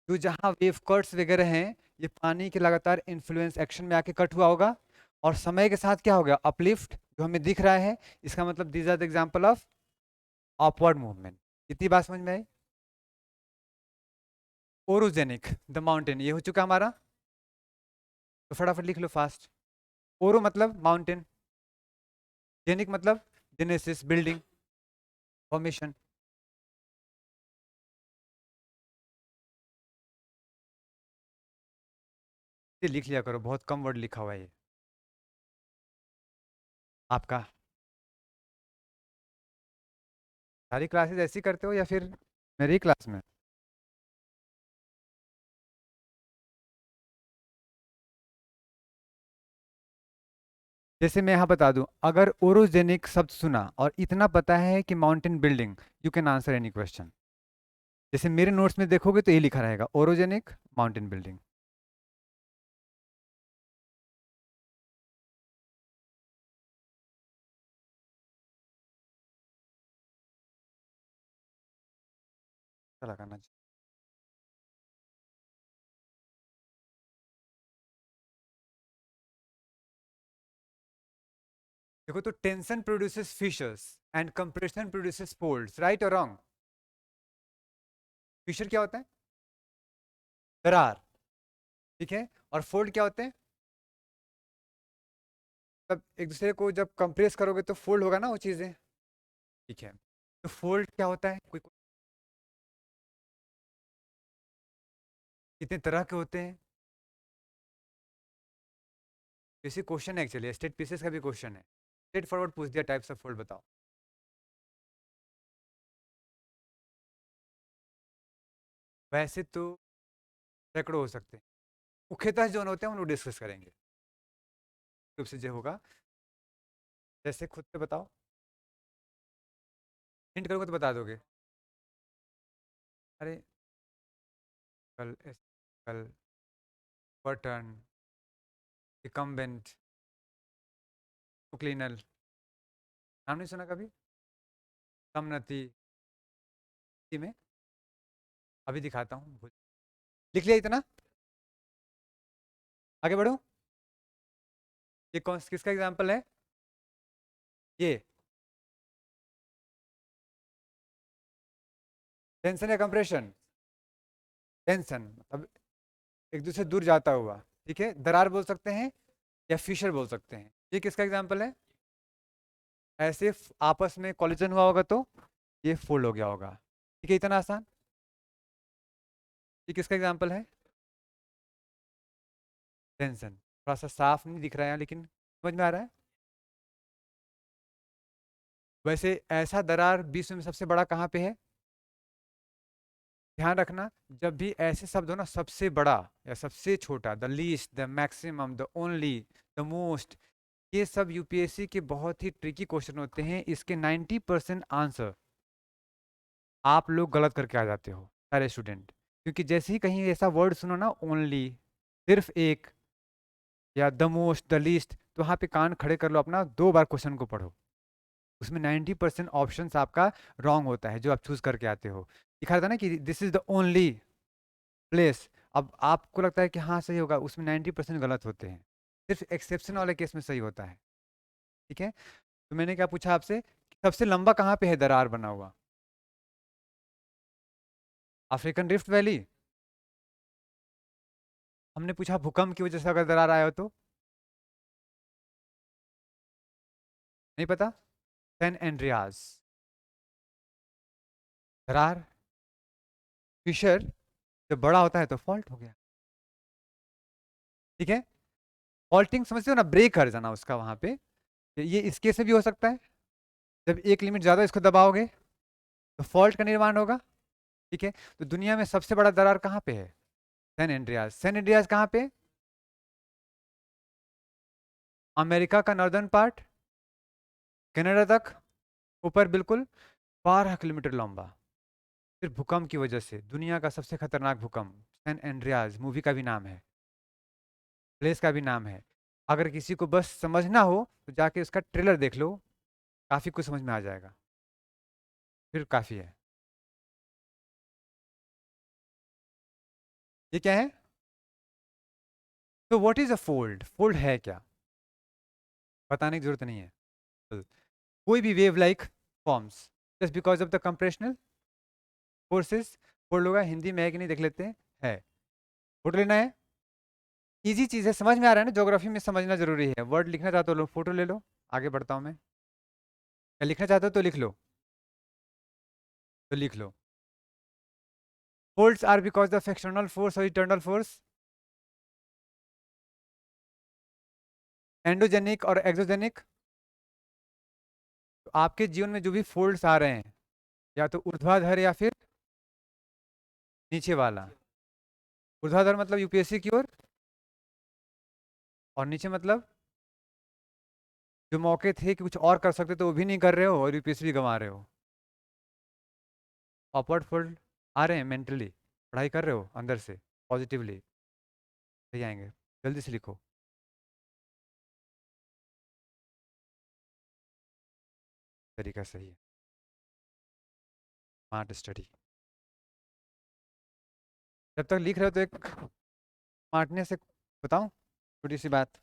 जो जहाँ वेव कट्स वगैरह हैं, ये पानी के लगातार इन्फ्लुएंस एक्शन में आके कट हुआ होगा, और समय के साथ क्या हो गया, अपलिफ्ट जो हमें दिख रहा है, इसका मतलब these are the example of upward movement. इतनी बात समझ में आई। ओरोजेनिक, द माउंटेन, ये हो चुका हमारा, तो फटाफट लिख लो फास्ट। ओरो मतलब माउंटेन, जेनिक मतलब जेनेसिस, बिल्डिंग, फॉर्मेशन। ये लिख लिया करो, बहुत कम वर्ड लिखा हुआ है ये आपका। सारी क्लासेस ऐसी करते हो या फिर मेरी क्लास में, जैसे मैं यहाँ बता दूं, अगर ओरोजेनिक शब्द सुना और इतना पता है कि mountain building, you can answer any question. जैसे मेरे नोट्स में देखोगे तो ये लिखा रहेगा, ओरोजेनिक माउंटेन बिल्डिंग। चला करना चाहिए। देखो तो tension produces fissures and compression produces folds, right और रॉन्ग? फिशर क्या होता है? दरार। ठीक है, और फोल्ड क्या होते हैं? तब एक दूसरे को जब कंप्रेस करोगे तो फोल्ड होगा ना वो चीजें। ठीक है, तो फोल्ड क्या होता है? कितने तरह के होते हैं? इसी क्वेश्चन है एक्चुअली, स्टेट पीसेस का भी क्वेश्चन है। स्ट्रेट फॉरवर्ड पूछ दिया, टाइप्स ऑफ फोल्ड बताओ। वैसे तो सैकड़ों हो सकते हैं, मुख्यतः जो होते हैं उनको डिस्कस करेंगे रूप से जो होगा। जैसे खुद से बताओ, हिंट करोगे तो बता दोगे। अरे, कल, कल, बटन, रिकम्बेंट, क्लीनल, नाम नहीं सुना कभी? समनति में, अभी दिखाता हूँ। लिख लिया इतना? आगे बढ़ो। ये कौन किसका एग्जाम्पल है? ये टेंशन या कंप्रेशन? टेंशन अब एक दूसरे दूर जाता हुआ, ठीक है, दरार बोल सकते हैं या फिशर बोल सकते हैं। ये किसका एग्जाम्पल है? ऐसे आपस में कॉलिजन हुआ होगा तो ये फोल्ड हो गया होगा। ठीक है, इतना आसान। ये किसका एग्जाम्पल है? टेंशन। थोड़ा सा साफ नहीं दिख रहा है लेकिन समझ में आ रहा है। वैसे ऐसा दरार विश्व में सबसे बड़ा कहाँ पे है? ध्यान रखना, जब भी ऐसे शब्द हो ना, सबसे बड़ा या सबसे छोटा, the least, the maximum, the only, the most, ये सब यूपीएससी के बहुत ही ट्रिकी क्वेश्चन होते हैं। इसके 90% आंसर आप लोग गलत करके आ जाते हो सारे स्टूडेंट। क्योंकि जैसे ही कहीं ऐसा वर्ड सुनो ना, ओनली, सिर्फ एक, या द मोस्ट, द लीस्ट, तो वहाँ पे कान खड़े कर लो अपना, 2 बार क्वेश्चन को पढ़ो। उसमें 90% ऑप्शन आपका रॉन्ग होता है जो आप चूज करके आते हो। लिखा था ना कि this is the only place, अब आपको लगता है कि हाँ सही होगा, उसमें 90% गलत होते हैं। सिर्फ एक्सेप्शन वाले केस में सही होता है। ठीक है, तो मैंने क्या पूछा आपसे, सबसे लंबा कहाँ पे है दरार बना हुआ? African rift valley. हमने पूछा भूकंप की वजह से अगर दरार आया हो तो? नहीं पता? San Andreas. दरार, फिशर, जब बड़ा होता है तो फॉल्ट हो गया। ठीक है, फॉल्टिंग समझते हो ना, ब्रेक कर जाना उसका वहां पे। ये इसके से भी हो सकता है, जब एक लिमिट ज्यादा इसको दबाओगे तो फॉल्ट का निर्माण होगा। ठीक है, तो दुनिया में सबसे बड़ा दरार कहाँ पे है? San Andreas. सैन एंड्रियास कहाँ पे? अमेरिका का नॉर्दर्न पार्ट, कनाडा तक, ऊपर बिल्कुल, 12 किलोमीटर लंबा। सिर्फ भूकंप की वजह से, दुनिया का सबसे खतरनाक भूकंप, सैन एंड्रियास, मूवी का भी नाम है, प्लेस का भी नाम है। अगर किसी को बस समझना हो तो जाके उसका ट्रेलर देख लो, काफी कुछ समझ में आ जाएगा, फिर काफी है। ये क्या है? तो what is a fold? Fold है क्या? बताने की जरूरत नहीं है। कोई भी wave like forms just because of the compressional forces, fold होगा। हिंदी में है कि नहीं देख लेते हैं। है। फोटो लेना है, इजी चीज है, समझ में आ रहा है ना, ज्योग्राफी में समझना जरूरी है। वर्ड लिखना चाहते हो लो, फोटो ले लो। आगे बढ़ता हूँ मैं, या लिखना चाहते हो तो लिख लो, तो लिख लो। Folds are because of external force और इंटरनल फोर्स, एंडोजेनिक और एक्सोजेनिक। तो आपके जीवन में जो भी फोल्ड्स आ रहे हैं, या तो ऊर्ध्वाधर या फिर नीचे वाला। ऊर्ध्वाधर मतलब यूपीएससी की ओर, और नीचे मतलब जो मौके थे कि कुछ और कर सकते तो वो भी नहीं कर रहे हो और यूपीएससी भी गंवा रहे हो। अपवर्ड फोल्ड आ रहे हैं मेंटली, पढ़ाई कर रहे हो अंदर से पॉजिटिवली, सही आएंगे। जल्दी से लिखो। तरीका सही है। Smart study. जब तक लिख रहे हो तो एक स्मार्टनेस से बताऊं छोटी सी बात।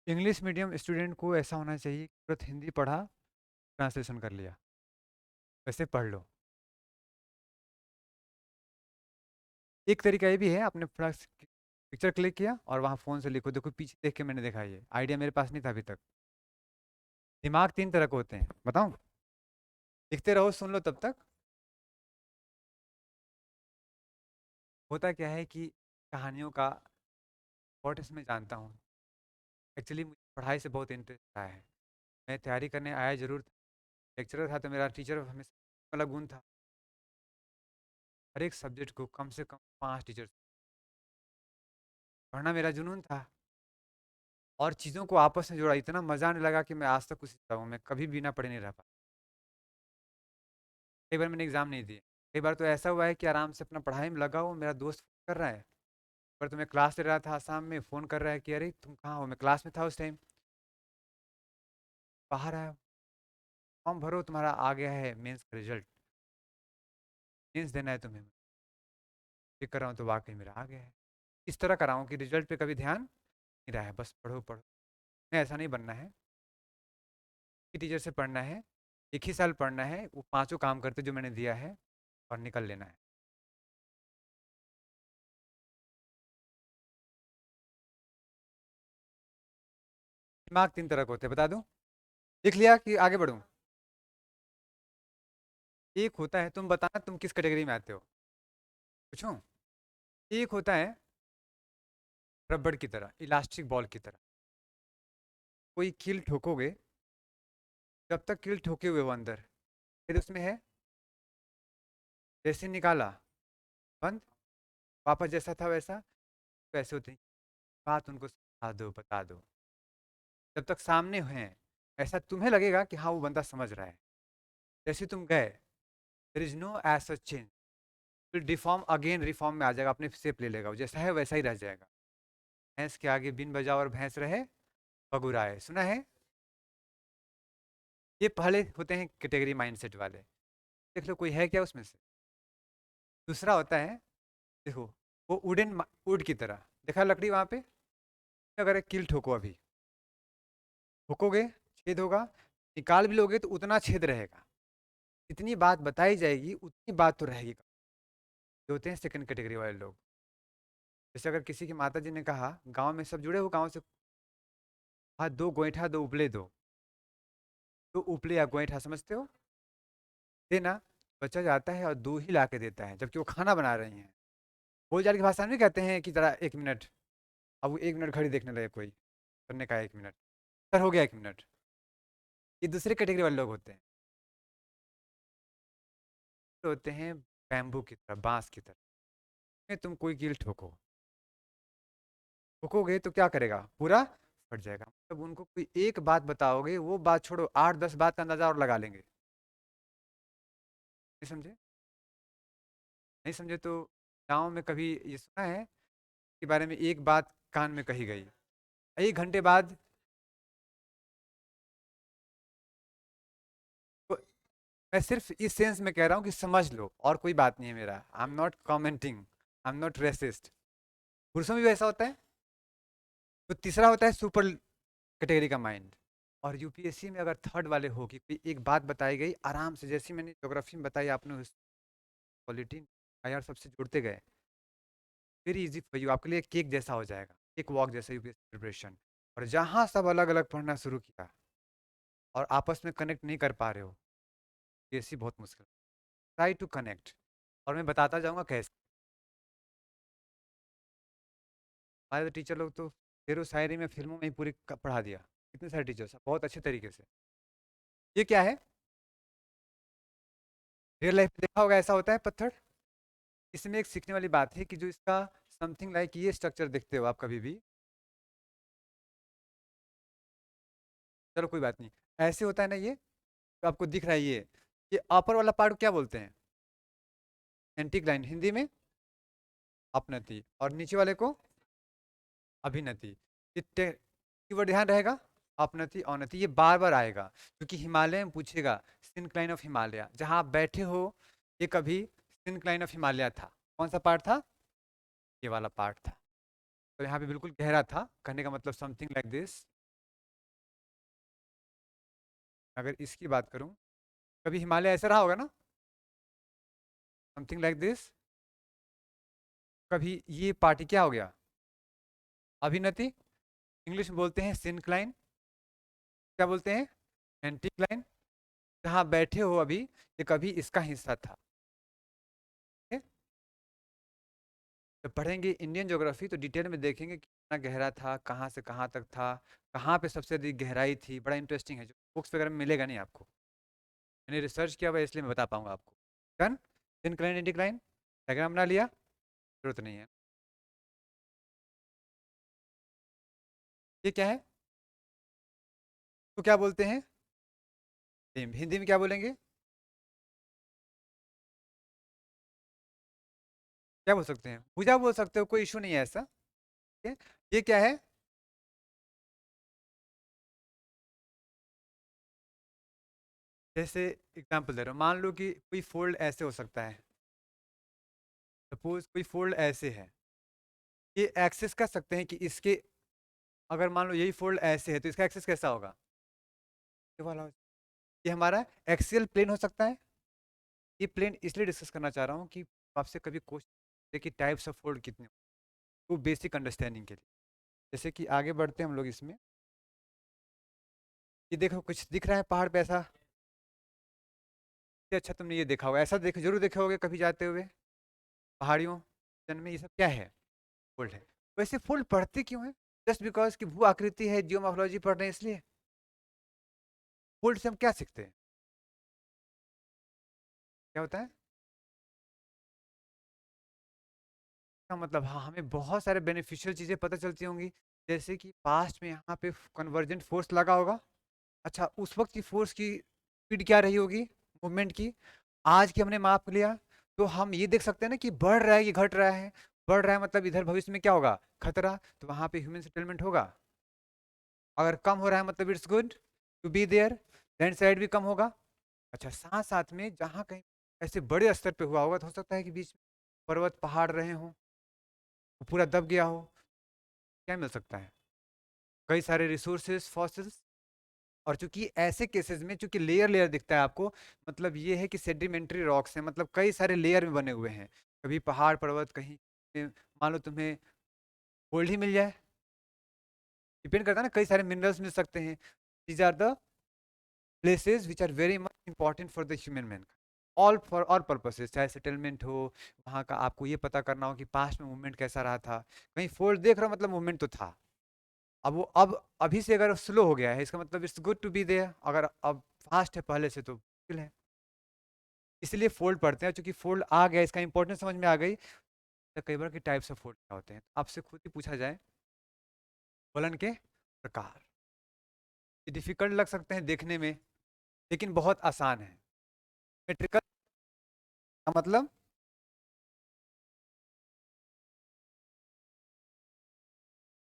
इंग्लिश मीडियम स्टूडेंट को ऐसा होना चाहिए कि तुरंत हिंदी पढ़ा, ट्रांसलेशन कर लिया, वैसे पढ़ लो। एक तरीका ये भी है, आपने पिक्चर क्लिक किया और वहाँ फ़ोन से लिखो। देखो पीछे देख के मैंने देखा, ये आइडिया मेरे पास नहीं था अभी तक। दिमाग तीन तरह के होते हैं, बताऊं? लिखते रहो, सुन लो तब तक। होता क्या है कि कहानियों का इम्पोर्टेंस मैं जानता हूँ। एक्चुअली मुझे पढ़ाई से बहुत इंटरेस्ट रहा है। मैं तैयारी करने आया जरूर था, लेक्चरर था तो मेरा टीचर हमेशा वाला गुण था, हर एक सब्जेक्ट को कम से कम 5 टीचर पढ़ना मेरा जुनून था। और चीज़ों को आपस में जोड़ा, इतना मज़ा आने लगा कि मैं आज तक कुछ सीखता हूँ, मैं कभी बिना पढ़े नहीं रह पाया। कई बार मैंने एग्ज़ाम नहीं दिए। कई बार तो ऐसा हुआ है कि आराम से अपना पढ़ाई में लगा हूँ, मेरा दोस्त फ़ोन कर रहा है, पर तुम्हें क्लास ले रहा था आसाम में, फ़ोन कर रहा है कि अरे तुम कहाँ हो, मैं क्लास में था उस टाइम, बाहर आया, फॉर्म भरो तुम्हारा आ गया है मेंस का रिजल्ट, मेंस देना है तुम्हें। चेक कर रहा हूँ तो वाकई मेरा आ गया है। इस तरह कर रहा हूँ कि रिजल्ट पे कभी ध्यान नहीं रहा है, बस पढ़ो पढ़ो। मैं ऐसा नहीं बनना है कि टीचर से पढ़ना है, एक ही साल पढ़ना है, वो पांचों काम करते जो मैंने दिया है और निकल लेना है। दिमाग तीन तरह के होते हैं, बता दूं? लिख लिया कि आगे बढ़ूं? एक होता है, तुम बताना तुम किस कैटेगरी में आते हो, पूछूं? एक होता है रबड़ की तरह, इलास्टिक बॉल की तरह, कोई कील ठोकोगे, जब तक कील ठोके हुए वो अंदर, फिर उसमें है, जैसे निकाला बंद, वापस जैसा था वैसा। वैसे होते हैं, बात उनको समझा दो, बता दो, जब तक सामने हैं ऐसा तुम्हें लगेगा कि हाँ वो बंदा समझ रहा है। जैसे तुम गए, there is no as such change, फिर डिफॉर्म अगेन रिफॉर्म में आ जाएगा, अपने शेप ले लेगा, वो जैसा है वैसा ही रह जाएगा। भैंस के आगे बिन बजाओ और भैंस रहे बगुराए, सुना है? ये पहले होते हैं कैटेगरी माइंडसेट वाले, देख लो कोई है क्या उसमें से। दूसरा होता है, देखो, वो वुडन, वुड की तरह, देखा लकड़ी वहां पे, अगर एक कील ठोको अभी, ठोकोगे छेद होगा, निकाल भी लोगे तो उतना छेद रहेगा, जितनी बात बताई जाएगी उतनी बात तो रहेगी। जो होते हैं सेकंड कैटेगरी वाले लोग, जैसे अगर किसी की माता जी ने कहा, गांव में सब जुड़े हो गांव से, हाँ दो गोईठा दो उपले दो, दो उपले या गोईठा समझते हो, देना, बच्चा जाता है और दो ही ला के देता है जबकि वो खाना बना रही हैं। बोलचाल की भाषा में कहते हैं कि जरा 1 मिनट, अब वो 1 मिनट घड़ी देखने लगे कोई, करने का 1 मिनट, सर हो गया 1 मिनट। ये दूसरे कैटेगरी वाले लोग होते हैं। तो होते हैं बैम्बू की तरह, बांस की तरह, में तुम कोई कील ठोको, ठोकोगे तो क्या करेगा, पूरा फट जाएगा। मतलब उनको कोई एक बात बताओगे, वो बात छोड़ो 8-10 बात का अंदाजा और लगा लेंगे। नहीं समझे? नहीं समझे तो गाँव में कभी ये सुना है के बारे में, एक बात कान में कही गई, 1 घंटे बाद, तो मैं सिर्फ इस सेंस में कह रहा हूँ कि समझ लो, और कोई बात नहीं है मेरा, I am not commenting, I am not racist. पुरुषों में भी वैसा होता है। तो तीसरा होता है सुपर कैटेगरी का माइंड। और यूपीएससी में अगर थर्ड वाले हो कि कोई एक बात बताई गई आराम से, जैसे मैंने ज्योग्राफी में बताई, आपने पॉलिटी यार सबसे जुड़ते गए, वेरी इजी फॉर यू, आपके लिए केक जैसा हो जाएगा, एक वॉक जैसा यूपीएससी प्रिपरेशन। और जहाँ सब अलग अलग पढ़ना शुरू किया और आपस में कनेक्ट नहीं कर पा रहे हो, यूपीएससी बहुत मुश्किल। ट्राई टू कनेक्ट, और मैं बताता जाऊँगा कैसे। हमारे तो टीचर लोग तो शेरो शायरी में, फिल्मों में ही पूरी पढ़ा दिया, कितने सारे टीचर्स बहुत अच्छे तरीके से। ये क्या है, रियल लाइफ में देखा होगा ऐसा होता है पत्थर। इसमें एक सीखने वाली बात है कि जो इसका समथिंग लाइक ये स्ट्रक्चर देखते हो आप कभी भी, चलो कोई बात नहीं, ऐसे होता है ना ये, तो आपको दिख रहा है ये अपर वाला पार्ट क्या बोलते हैं? एंटीक्लाइन, हिंदी में अपनति, और नीचे वाले को अभिनति। कीवर्ड ध्यान रहेगा, अपनति अवनति, ये बार बार आएगा क्योंकि हिमालय में पूछेगा, सिनक्लाइन ऑफ हिमालय, जहां आप बैठे हो ये कभी सिनक्लाइन ऑफ हिमालय था। कौन सा पार्ट था? ये वाला पार्ट था। तो यहाँ पे बिल्कुल गहरा था, कहने का मतलब समथिंग लाइक दिस। अगर इसकी बात करूं, कभी हिमालय ऐसा रहा होगा ना, समथिंग लाइक दिस। कभी ये पार्टी क्या हो गया? अभिनति, इंग्लिश में बोलते हैं सिनक्लाइन, क्या बोलते हैं? एंटीक्लाइन। जहाँ बैठे हो अभी, ये कभी इसका हिस्सा था। ठीक है? जब पढ़ेंगे इंडियन ज्योग्राफी तो डिटेल में देखेंगे कि कितना गहरा था, कहाँ से कहाँ तक था, कहाँ पे सबसे अधिक गहराई थी। बड़ा इंटरेस्टिंग है, जो बुक्स वगैरह में मिलेगा नहीं आपको। मैंने रिसर्च किया हुआ है, इसलिए मैं बता पाऊंगा आपको। डन। सिनक्लाइन एंटीक्लाइन डायग्राम बना लिया, जरूरत नहीं है। ये क्या है? तो क्या बोलते हैं? हिंदी में क्या बोलेंगे? क्या बोल सकते हैं? भुजा बोल सकते हो, कोई इशू नहीं है ऐसा। ठीक है? ये क्या है? जैसे एग्जांपल दे रहा हूँ, मान लो कि कोई फोल्ड ऐसे हो सकता है। सपोज कोई फोल्ड ऐसे है, ये एक्सेस कर सकते हैं कि इसके, अगर मान लो यही फोल्ड ऐसे है तो इसका एक्सेस कैसा होगा? ये वाला। ये हमारा एक्सियल प्लेन हो सकता है। ये प्लेन इसलिए डिस्कस करना चाह रहा हूँ कि आपसे कभी क्वेश्चन कि टाइप्स ऑफ फोल्ड कितने, वो बेसिक अंडरस्टैंडिंग के लिए। जैसे कि आगे बढ़ते हैं हम लोग इसमें। ये देखो, कुछ दिख रहा है पहाड़ पे ऐसा? अच्छा, तुमने ये देखा होगा, ऐसा देख जरूर देखे होगे कभी जाते हुए पहाड़ियों में। ये सब क्या है? फोल्ड है। वैसे फोल्ड पढ़ते क्यों है? जस्ट बिकॉज की भू आकृति है, जियोमॉर्फोलॉजी पढ़ रहे हैं इसलिए? फोल्ड से हम क्या सीखते हैं? क्या होता है? का मतलब, हाँ, हमें बहुत सारे बेनिफिशियल चीज़ें पता चलती होंगी। जैसे कि पास्ट में यहाँ पे कन्वर्जेंट फोर्स लगा होगा। अच्छा, उस वक्त की फोर्स की स्पीड क्या रही होगी मूवमेंट की? आज की हमने माप लिया, तो हम ये देख सकते हैं ना कि बढ़ रहा है कि घट रहा है। बढ़ रहा है मतलब इधर भविष्य में क्या होगा? खतरा, तो वहाँ पे ह्यूमन सेटलमेंट होगा। अगर कम हो रहा है मतलब it's good to be there, land side भी कम होगा। अच्छा, साथ साथ में जहाँ कहीं ऐसे बड़े स्तर पे हुआ होगा तो हो सकता है कि बीच में पर्वत पहाड़ रहे हों, वो पूरा दब गया हो। क्या मिल सकता है? कई सारे रिसोर्सेज, फॉसिल्स। और चूंकि ऐसे केसेस में चूंकि लेयर लेयर दिखता है आपको, मतलब ये है कि सेडिमेंट्री रॉक्स हैं, मतलब कई सारे लेयर में बने हुए हैं। कभी पहाड़ पर्वत कहीं मान लो तुम्हें गोल्ड ही मिल जाए, डिपेंड करता है ना, कई सारे मिनरल्स मिल सकते हैं। These are the places which are very much important for the human man, all for all purposes, चाहे सेटलमेंट हो, वहाँ का आपको ये पता करना हो कि पास्ट में मूवमेंट कैसा रहा था। कहीं फोल्ड देख रहा हो मतलब मूवमेंट तो था। अब वो अब अभी से अगर स्लो हो गया है, इसका मतलब it's good to be there. अगर अब फास्ट है पहले से तो मुश्किल है। इसलिए फोल्ड पढ़ते हैं, क्योंकि फोल्ड आ गया, इसका इंपॉर्टेंस समझ में आ गई। तो कई बार के टाइप्स ऑफ फोल्ड क्या होते हैं आपसे खुद ही पूछा जाए। फलन के प्रकार, ये डिफिकल्ट लग सकते हैं देखने में, लेकिन बहुत आसान है। मेट्रिकल का मतलब,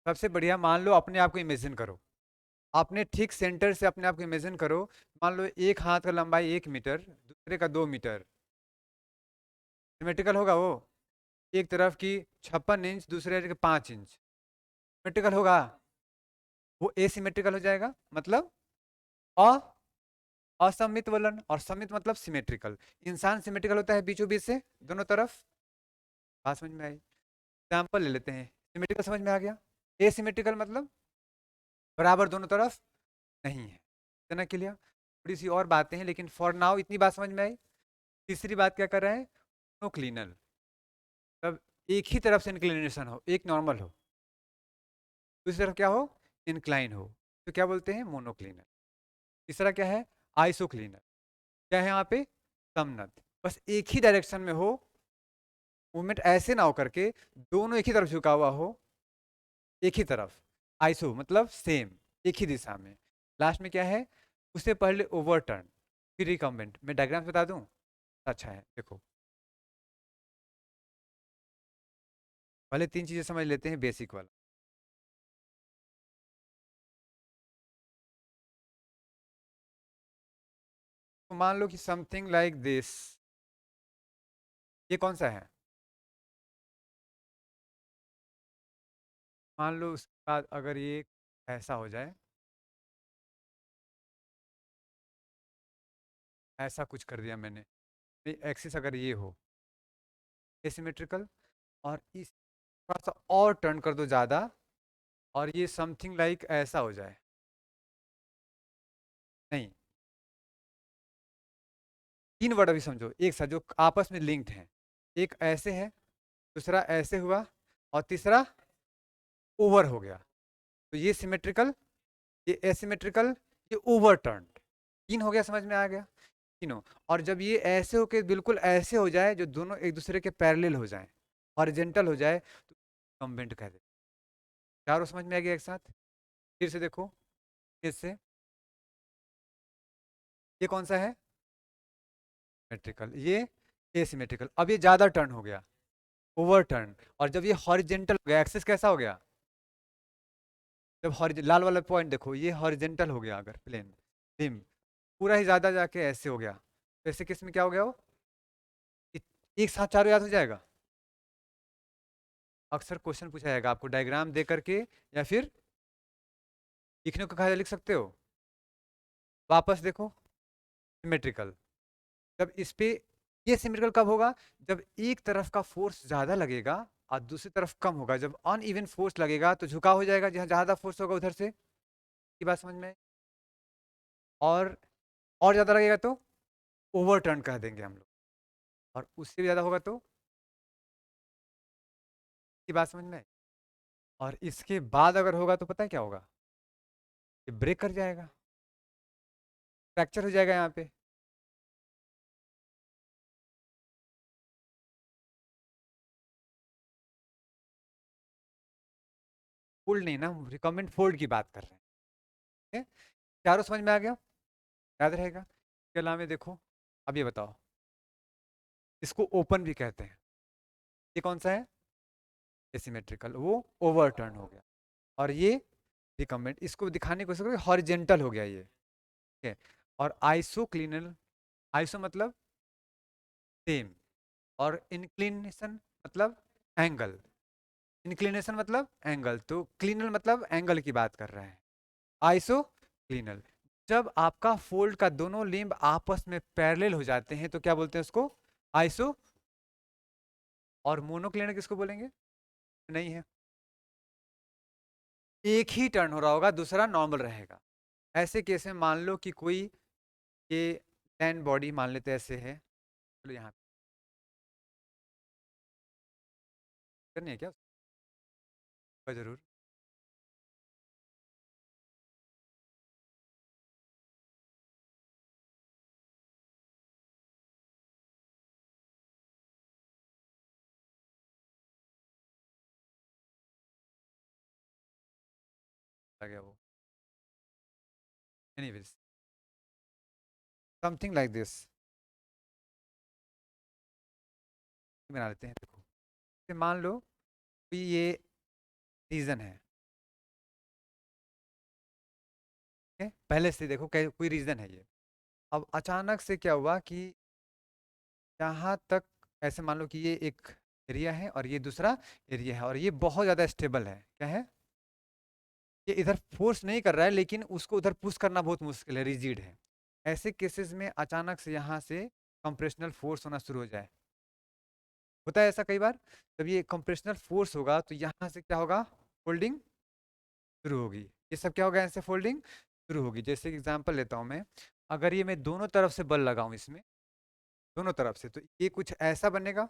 सबसे बढ़िया, मान लो अपने आप को इमेजिन करो, अपने ठीक सेंटर से अपने आप को इमेजिन करो। मान लो एक हाथ का लंबाई 1 मीटर, दूसरे का 2 मीटर। सिमेट्रिकल होगा वो? एक तरफ की 56 इंच, दूसरे की 5 इंच। सिमेट्रिकल होगा? वो एसिमेट्रिकल हो जाएगा। मतलब अ असममित वलन, और समित मतलब सिमेट्रिकल। इंसान सिमेट्रिकल होता है बीचों बीच से, दोनों तरफ। बात समझ में आई? एग्जाम्पल ले लेते हैं, सिमेट्रिकल समझ में आ गया। एसिमेट्रिकल मतलब बराबर दोनों तरफ नहीं है। इतना क्लियर? थोड़ी सी और बातें हैं, लेकिन फॉर नाउ इतनी बात समझ में आई। तीसरी बात क्या कर रहा है? मोनोक्लिनल, तब एक ही तरफ से इंक्लिनेशन हो, एक नॉर्मल हो, दूसरी तरफ क्या हो? इंक्लाइन हो, तो क्या बोलते हैं? मोनोक्लिनल। तीसरा क्या है? आइसोक्लिनल। क्या है यहाँ पे? समनत, बस एक ही डायरेक्शन में हो, मूवमेंट ऐसे ना हो करके दोनों एक ही तरफ झुका हुआ हो, एक ही तरफ, आइसो मतलब सेम, एक ही दिशा में। लास्ट में क्या है, उससे पहले ओवरटर्न फिर रिकम्बेंट। मैं डायग्राम बता दूं, अच्छा है देखो। पहले तीन चीजें समझ लेते हैं बेसिक वाला। तो मान लो कि समथिंग लाइक दिस, ये कौन सा है, मान लो उसके बाद अगर ये ऐसा हो जाए, ऐसा कुछ कर दिया मैंने, एक्सिस अगर ये हो एसिमेट्रिकल, और इस थोड़ा सा और टर्न कर दो ज़्यादा, और ये समथिंग लाइक ऐसा हो जाए, नहीं, तीन वर्ड अभी समझो एक साथ जो आपस में लिंक्ड हैं। एक ऐसे है, दूसरा ऐसे हुआ, और तीसरा ओवर हो गया। तो ये सिमेट्रिकल, ये एसिमेट्रिकल, ये ओवर टर्न, तीन हो गया, समझ में आ गया तीनों। और जब ये ऐसे होके बिल्कुल ऐसे हो जाए जो दोनों एक दूसरे के पैरेलल हो जाए, हॉरिजेंटल हो जाए, तो कॉम्बेंट कह दे। चारों समझ में आ गया एक साथ। फिर से देखो, इससे ये कौन सा है, मेट्रिकल, ये एसिमेट्रिकल। अब ये ज्यादा टर्न हो गया, ओवर टर्न। और जब ये हॉरिजेंटल हो गया, एक्सिस कैसा हो गया, जब लाल वाला पॉइंट देखो, ये हॉरिजेंटल हो गया, अगर प्लेन हिम पूरा ही ज्यादा जाके ऐसे हो गया, तो ऐसे किस में क्या हो गया वो, एक साथ चारों याद हो जाएगा। अक्सर क्वेश्चन पूछा जाएगा आपको डायग्राम दे करके, या फिर लिखने को कहा जाए, लिख सकते हो। वापस देखो, सिमेट्रिकल, जब इस पे, ये सिमेट्रिकल कब होगा, जब एक तरफ का फोर्स ज्यादा लगेगा और दूसरी तरफ कम होगा। जब अन इवन फोर्स लगेगा तो झुकाव हो जाएगा, जहां ज्यादा फोर्स होगा उधर से, की बात समझ में आई? और ज्यादा लगेगा तो ओवर टर्न कह देंगे हम लोग, और उससे भी ज्यादा होगा तो, की बात समझ में आई? और इसके बाद अगर होगा तो पता है क्या होगा, ये ब्रेक कर जाएगा, फ्रैक्चर हो जाएगा यहाँ पे। फोल्ड नहीं ना, रिकमेंड फोल्ड की बात कर रहे हैं, ठीक है? चारों समझ में आ गया, याद रहेगा। इसके अलावा देखो, अब ये बताओ, इसको ओपन भी कहते हैं, ये कौन सा है, एसिमेट्रिकल, वो ओवर टर्न हो गया। और ये रिकमेंड, इसको दिखाने की कोशिश करो, हॉरिजेंटल हो गया ये, ठीक है? और आइसोक्लिनल, आइसो मतलब सेम, और इंक्लिनेशन मतलब एंगल, इंक्लिनेशन मतलब एंगल, तो क्लिनल मतलब एंगल की बात कर रहे हैं, आइसो क्लिनल। जब आपका फोल्ड का दोनों लिम्ब आपस में पैरेलल हो जाते हैं तो क्या बोलते हैं उसको, आइसो। और मोनोक्लिनल किसको बोलेंगे, नहीं है, एक ही टर्न हो रहा होगा, दूसरा नॉर्मल रहेगा। ऐसे केस में मान लो कि कोई, ये लैंड बॉडी मान लेते हैं ऐसे है, चलो यहाँ करनी है क्या उसका, जरूर आ गया वो। एनीवेज, समथिंग लाइक दिस बना लेते हैं। देखो, जैसे मान लो कि ये रीजन है, ठीक है? पहले से देखो कोई रीजन है ये, अब अचानक से क्या हुआ कि यहाँ तक, ऐसे मान लो कि ये एक एरिया है और ये दूसरा एरिया है, और ये बहुत ज़्यादा स्टेबल है, क्या है, ये इधर फोर्स नहीं कर रहा है लेकिन उसको उधर पुश करना बहुत मुश्किल है, रिजिड है। ऐसे केसेस में अचानक से यहाँ से कंप्रेशनल फोर्स होना शुरू हो जाए, होता है ऐसा कई बार। जब ये कंप्रेशनल फोर्स होगा तो यहाँ से क्या होगा, फोल्डिंग शुरू होगी, ये सब क्या होगा, ऐसे फोल्डिंग शुरू होगी। जैसे एग्जांपल लेता हूँ मैं, अगर ये मैं दोनों तरफ से बल लगाऊं इसमें, दोनों तरफ से, तो ये कुछ ऐसा बनेगा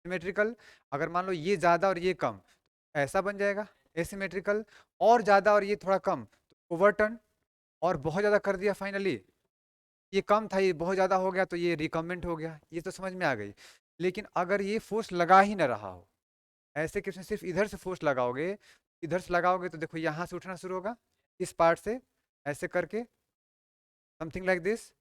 सिमेट्रिकल। अगर मान लो ये ज़्यादा और ये कम, ऐसा बन जाएगा एसिमेट्रिकल। और ज़्यादा और ये थोड़ा कम, तो ओवरटर्न। और बहुत ज़्यादा कर दिया फाइनली, ये कम था ये बहुत ज़्यादा हो गया, तो ये रिकमेंड हो गया। ये तो समझ में आ गई। लेकिन अगर ये फोर्स लगा ही ना रहा हो, ऐसे केस में सिर्फ इधर से फोर्स लगाओगे, इधर से लगाओगे तो देखो यहाँ से उठना शुरू होगा, इस पार्ट से ऐसे करके, समथिंग लाइक दिस।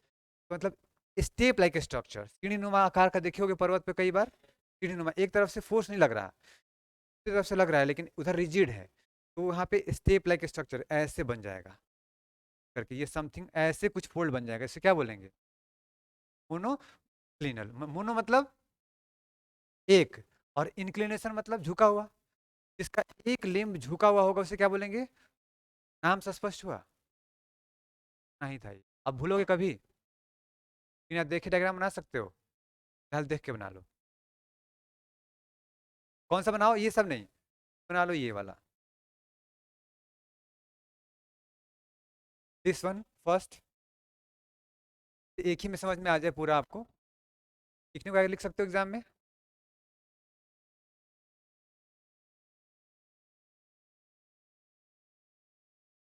मतलब स्टेप लाइक स्ट्रक्चर, सीढ़ी नुमा आकार का देखिए पर्वत पे कई बार सीढ़ी नुमा, एक तरफ से फोर्स नहीं लग रहा, दूसरी तरफ से लग रहा है लेकिन उधर रिजिड है, तो वहाँ पे स्टेप लाइक स्ट्रक्चर ऐसे बन जाएगा करके, ये समथिंग ऐसे कुछ फोल्ड बन जाएगा, इसे क्या बोलेंगे? मोनोक्लिनल। मोनो मतलब एक, और इंक्लिनेशन मतलब झुका हुआ। जिसका एक लिम्ब झुका हुआ होगा उसे क्या बोलेंगे? नाम से स्पष्ट हुआ? नहीं था ये, अब भूलोगे कभी? बिना देखे डायग्राम बना सकते हो, ध्यान देख के बना लो। कौन सा बनाओ? ये सब नहीं, बना लो ये वाला, दिस वन फर्स्ट। एक ही में समझ में आ जाए पूरा आपको, लिखने को आगे लिख सकते हो एग्जाम में।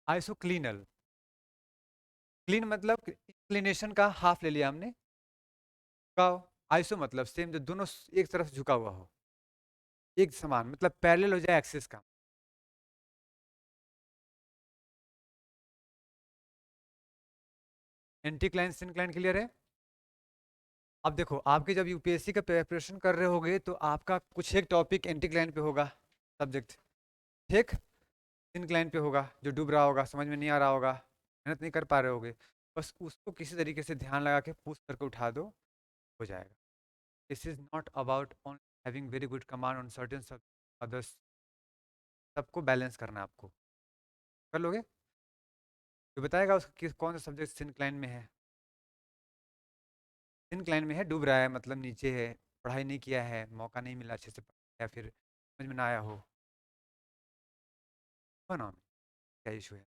आइसोक्लिनल, क्लीन मतलब इंक्लिनेशन का हाफ ले लिया हमने, झुकाव। आइसो मतलब सेम, जो दोनों एक तरफ झुका हुआ हो, एक समान, मतलब पैरेलल हो जाए एक्सिस का। एंटीक्लाइन सिंक्लाइन क्लियर है? अब देखो, आपके जब यूपीएससी का प्रिपरेशन कर रहे होगे तो आपका कुछ एक टॉपिक एंटीक्लाइन पे होगा, सब्जेक्ट ठीक इंक्लाइन पे होगा, जो डूब रहा होगा, समझ में नहीं आ रहा होगा, मेहनत नहीं कर पा रहे होगे, बस उसको किसी तरीके से ध्यान लगा के पुश करके उठा दो, हो जाएगा। This is not about only having very good command on certain others, सबको बैलेंस करना है आपको, कर लोगे? तो बताएगा उसका किस कौन सा सब्जेक्ट सिंक्लाइन में है। सिंक्लाइन में है, डूब रहा है मतलब नीचे है, पढ़ाई नहीं किया है, मौका नहीं मिला अच्छे से, या फिर समझ में ना आया हो, ना क्या इशू है,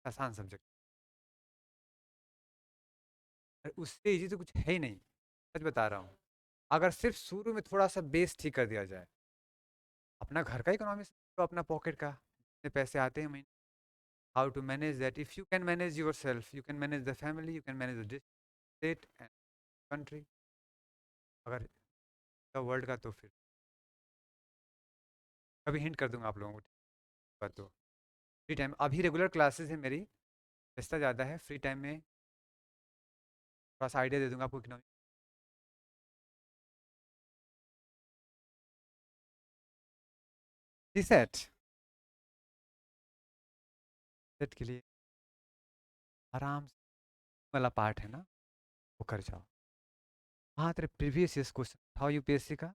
आसान सब्जेक्ट, उससे इजी तो कुछ है ही नहीं, सच बता रहा हूँ। अगर सिर्फ शुरू में थोड़ा सा बेस ठीक कर दिया जाए, अपना घर का इकोनॉमिक्स, तो अपना पॉकेट का जितने पैसे आते हैं महीने, how to manage that, if you can manage yourself, you can manage the family, you can manage the state and country, अगर वर्ल्ड का तो फिर कभी हिंट कर दूंगा आप लोगों को। तो फ्री टाइम, अभी रेगुलर क्लासेस है मेरी, व्यस्तता ज़्यादा है, फ्री टाइम में थोड़ा सा आइडिया दे दूंगा आपको इकोनॉमिक सेट, सेट के लिए आराम से वाला पार्ट है ना, वो कर जाओ। हाँ, तेरे प्रीवियस ईयर क्वेश्चन उठाओ यूपीएससी का,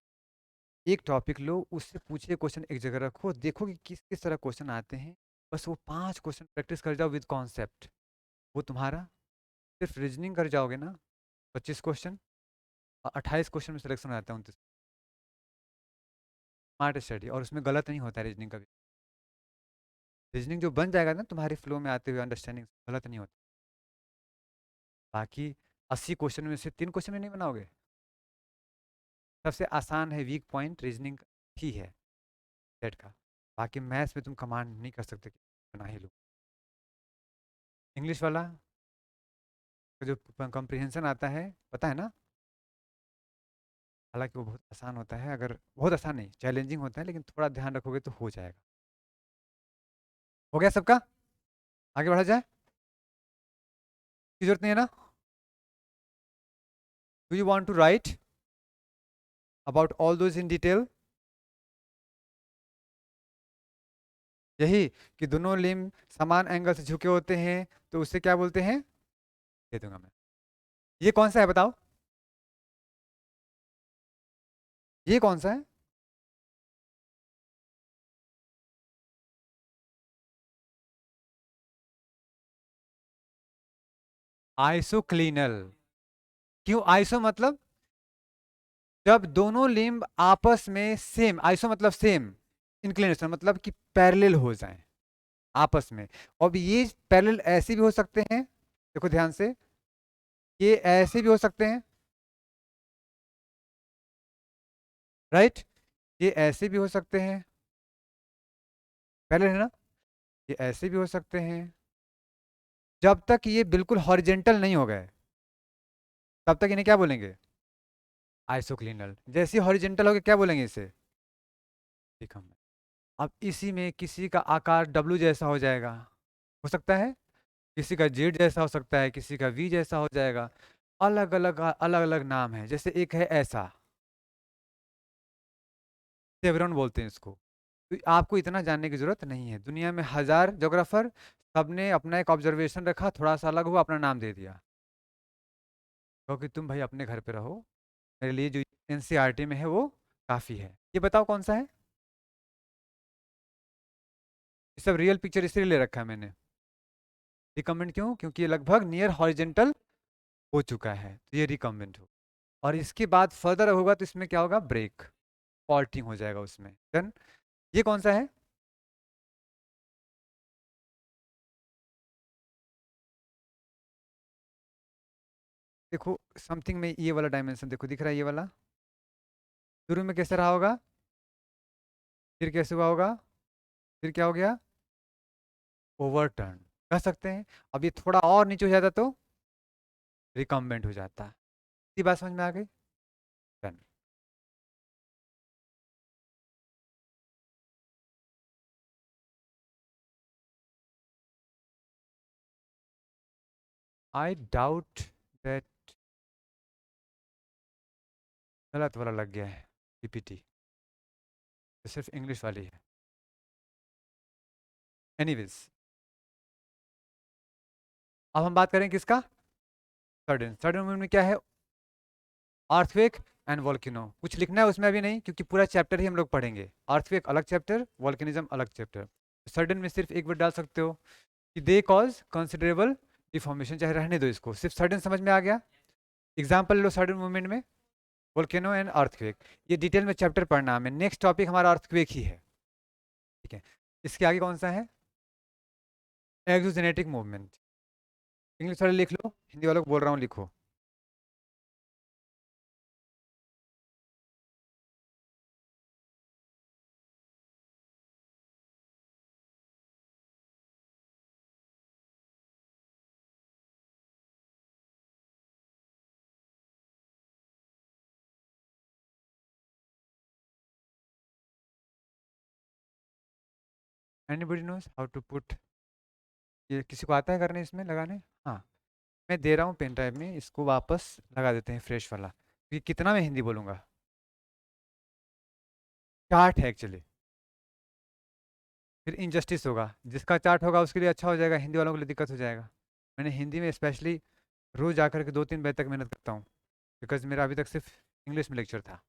एक टॉपिक लो, उससे पूछिए क्वेश्चन, एक जगह रखो, देखो कि किस किस तरह क्वेश्चन आते हैं, बस वो 5 क्वेश्चन प्रैक्टिस कर जाओ विद कॉन्सेप्ट, वो तुम्हारा सिर्फ रीजनिंग कर जाओगे ना, 25 क्वेश्चन और 28 क्वेश्चन में सिलेक्शन आता है, 29 स्मार्ट स्टडी, और उसमें गलत नहीं होता रीजनिंग का भी, रीजनिंग जो बन जाएगा ना तुम्हारे फ्लो में आते हुए, अंडरस्टैंडिंग गलत नहीं होता। बाकी 80 क्वेश्चन में से 3 क्वेश्चन में नहीं बनाओगे, सबसे आसान है, वीक पॉइंट रीजनिंग ही है सेट का, बाकी मैथ्स में तुम कमांड नहीं कर सकते कि बना ही लो। इंग्लिश वाला जो कॉम्प्रिहेंशन आता है, पता है ना, हालांकि वो बहुत आसान होता है, अगर बहुत आसान नहीं, चैलेंजिंग होता है, लेकिन थोड़ा ध्यान रखोगे तो हो जाएगा। हो गया सबका? आगे बढ़ा जाए, की जरूरत नहीं है ना? Do you want to write about all those in detail? यही कि दोनों लिम्ब समान एंगल से झुके होते हैं, तो उससे क्या बोलते हैं? दे दूंगा मैं। ये कौन सा है बताओ, ये कौन सा है? आइसोक्लिनल। क्यों आइसो मतलब? जब दोनों लिम्ब आपस में सेम, आइसो मतलब सेम, इंक्लिनेशन मतलब कि पैरेलल हो जाएं आपस में। अब ये पैरेलल ऐसे भी हो सकते हैं, देखो ध्यान से, ये ऐसे भी हो सकते हैं, राइट, ये ऐसे भी हो सकते हैं, पैरेलल है ना, ये ऐसे भी हो सकते हैं, जब तक ये बिल्कुल हॉरिजेंटल नहीं हो गए तब तक इन्हें क्या बोलेंगे? आइसोक्लिनल। जैसे हॉरिजेंटल हो गया, क्या बोलेंगे इसे? रिकम्बेंट। अब इसी में किसी का आकार डब्लू जैसा हो जाएगा, हो सकता है, किसी का जेड जैसा हो सकता है, किसी का वी जैसा हो जाएगा। अलग अलग अलग अलग नाम है। जैसे एक है ऐसा, सेवरॉन बोलते हैं इसको। तो आपको इतना जानने की जरूरत नहीं है, दुनिया में हजार ज्योग्राफर, सबने अपना एक ऑब्जर्वेशन रखा, थोड़ा सा अलग हुआ, अपना नाम दे दिया, क्योंकि तुम भाई अपने घर पे रहो, मेरे लिए जो एनसीईआरटी में है वो काफ़ी है। ये बताओ कौन सा है? ये सब रियल पिक्चर इसलिए ले रखा है मैंने। रिकमेंड क्यों? क्योंकि ये लगभग नियर हॉरिजेंटल हो चुका है, तो ये रिकमेंड हो। और इसके बाद फर्दर होगा तो इसमें क्या होगा? ब्रेक, फॉल्टिंग हो जाएगा उसमें। देन ये कौन सा है? देखो समथिंग में ये वाला डायमेंशन देखो, दिख रहा है ये वाला? शुरू में कैसे रहा होगा, फिर कैसे हुआ होगा, फिर क्या हो गया? ओवरटर्न कह सकते हैं। अब ये थोड़ा और नीचे हो जाता तो रिकम्बेंट हो जाता। इतनी बात समझ में आ गई? डन। आई डाउट दैट गलत वाला लग गया है पीपीटी, तो सिर्फ इंग्लिश वाली है। एनीवेज, अब हम बात करें किसका? सडन। सडन मूवमेंट में क्या है? Earthquake and volcano. कुछ लिखना है उसमें अभी नहीं, क्योंकि पूरा चैप्टर ही हम लोग पढ़ेंगे। अर्थक्वेक अलग चैप्टर, वोल्केनिज्म अलग चैप्टर। सडन में सिर्फ एक वर्ड डाल सकते हो कि दे कॉज कंसिडरेबल डिफॉर्मेशन, चाहे रहने दो इसको, सिर्फ सडन समझ में आ गया। एग्जाम्पल लो सडन मूवमेंट में, वोल्केनो एंड अर्थक्वेक। ये डिटेल में चैप्टर पढ़ना हमें, नेक्स्ट टॉपिक हमारा अर्थक्वेक ही है। ठीक है, इसके आगे कौन सा है? Exogenetic movement. इंग्लिश वाले लिख लो, हिंदी वालों को बोल रहा हूँ लिखो। Anybody knows how to put? ये किसी को आता है करने, इसमें लगाने? हाँ, मैं दे रहा हूँ पेन ड्राइव में, इसको वापस लगा देते हैं फ्रेश वाला। ये कितना मैं हिंदी बोलूँगा? चार्ट है एक्चुअली, फिर इनजस्टिस होगा। जिसका चार्ट होगा उसके लिए अच्छा हो जाएगा, हिंदी वालों के लिए दिक्कत हो जाएगा। मैंने हिंदी में स्पेशली रोज आकर के 2-3 बजे तक मेहनत करता हूँ, बिकॉज मेरा अभी तक सिर्फ इंग्लिश में लेक्चर था।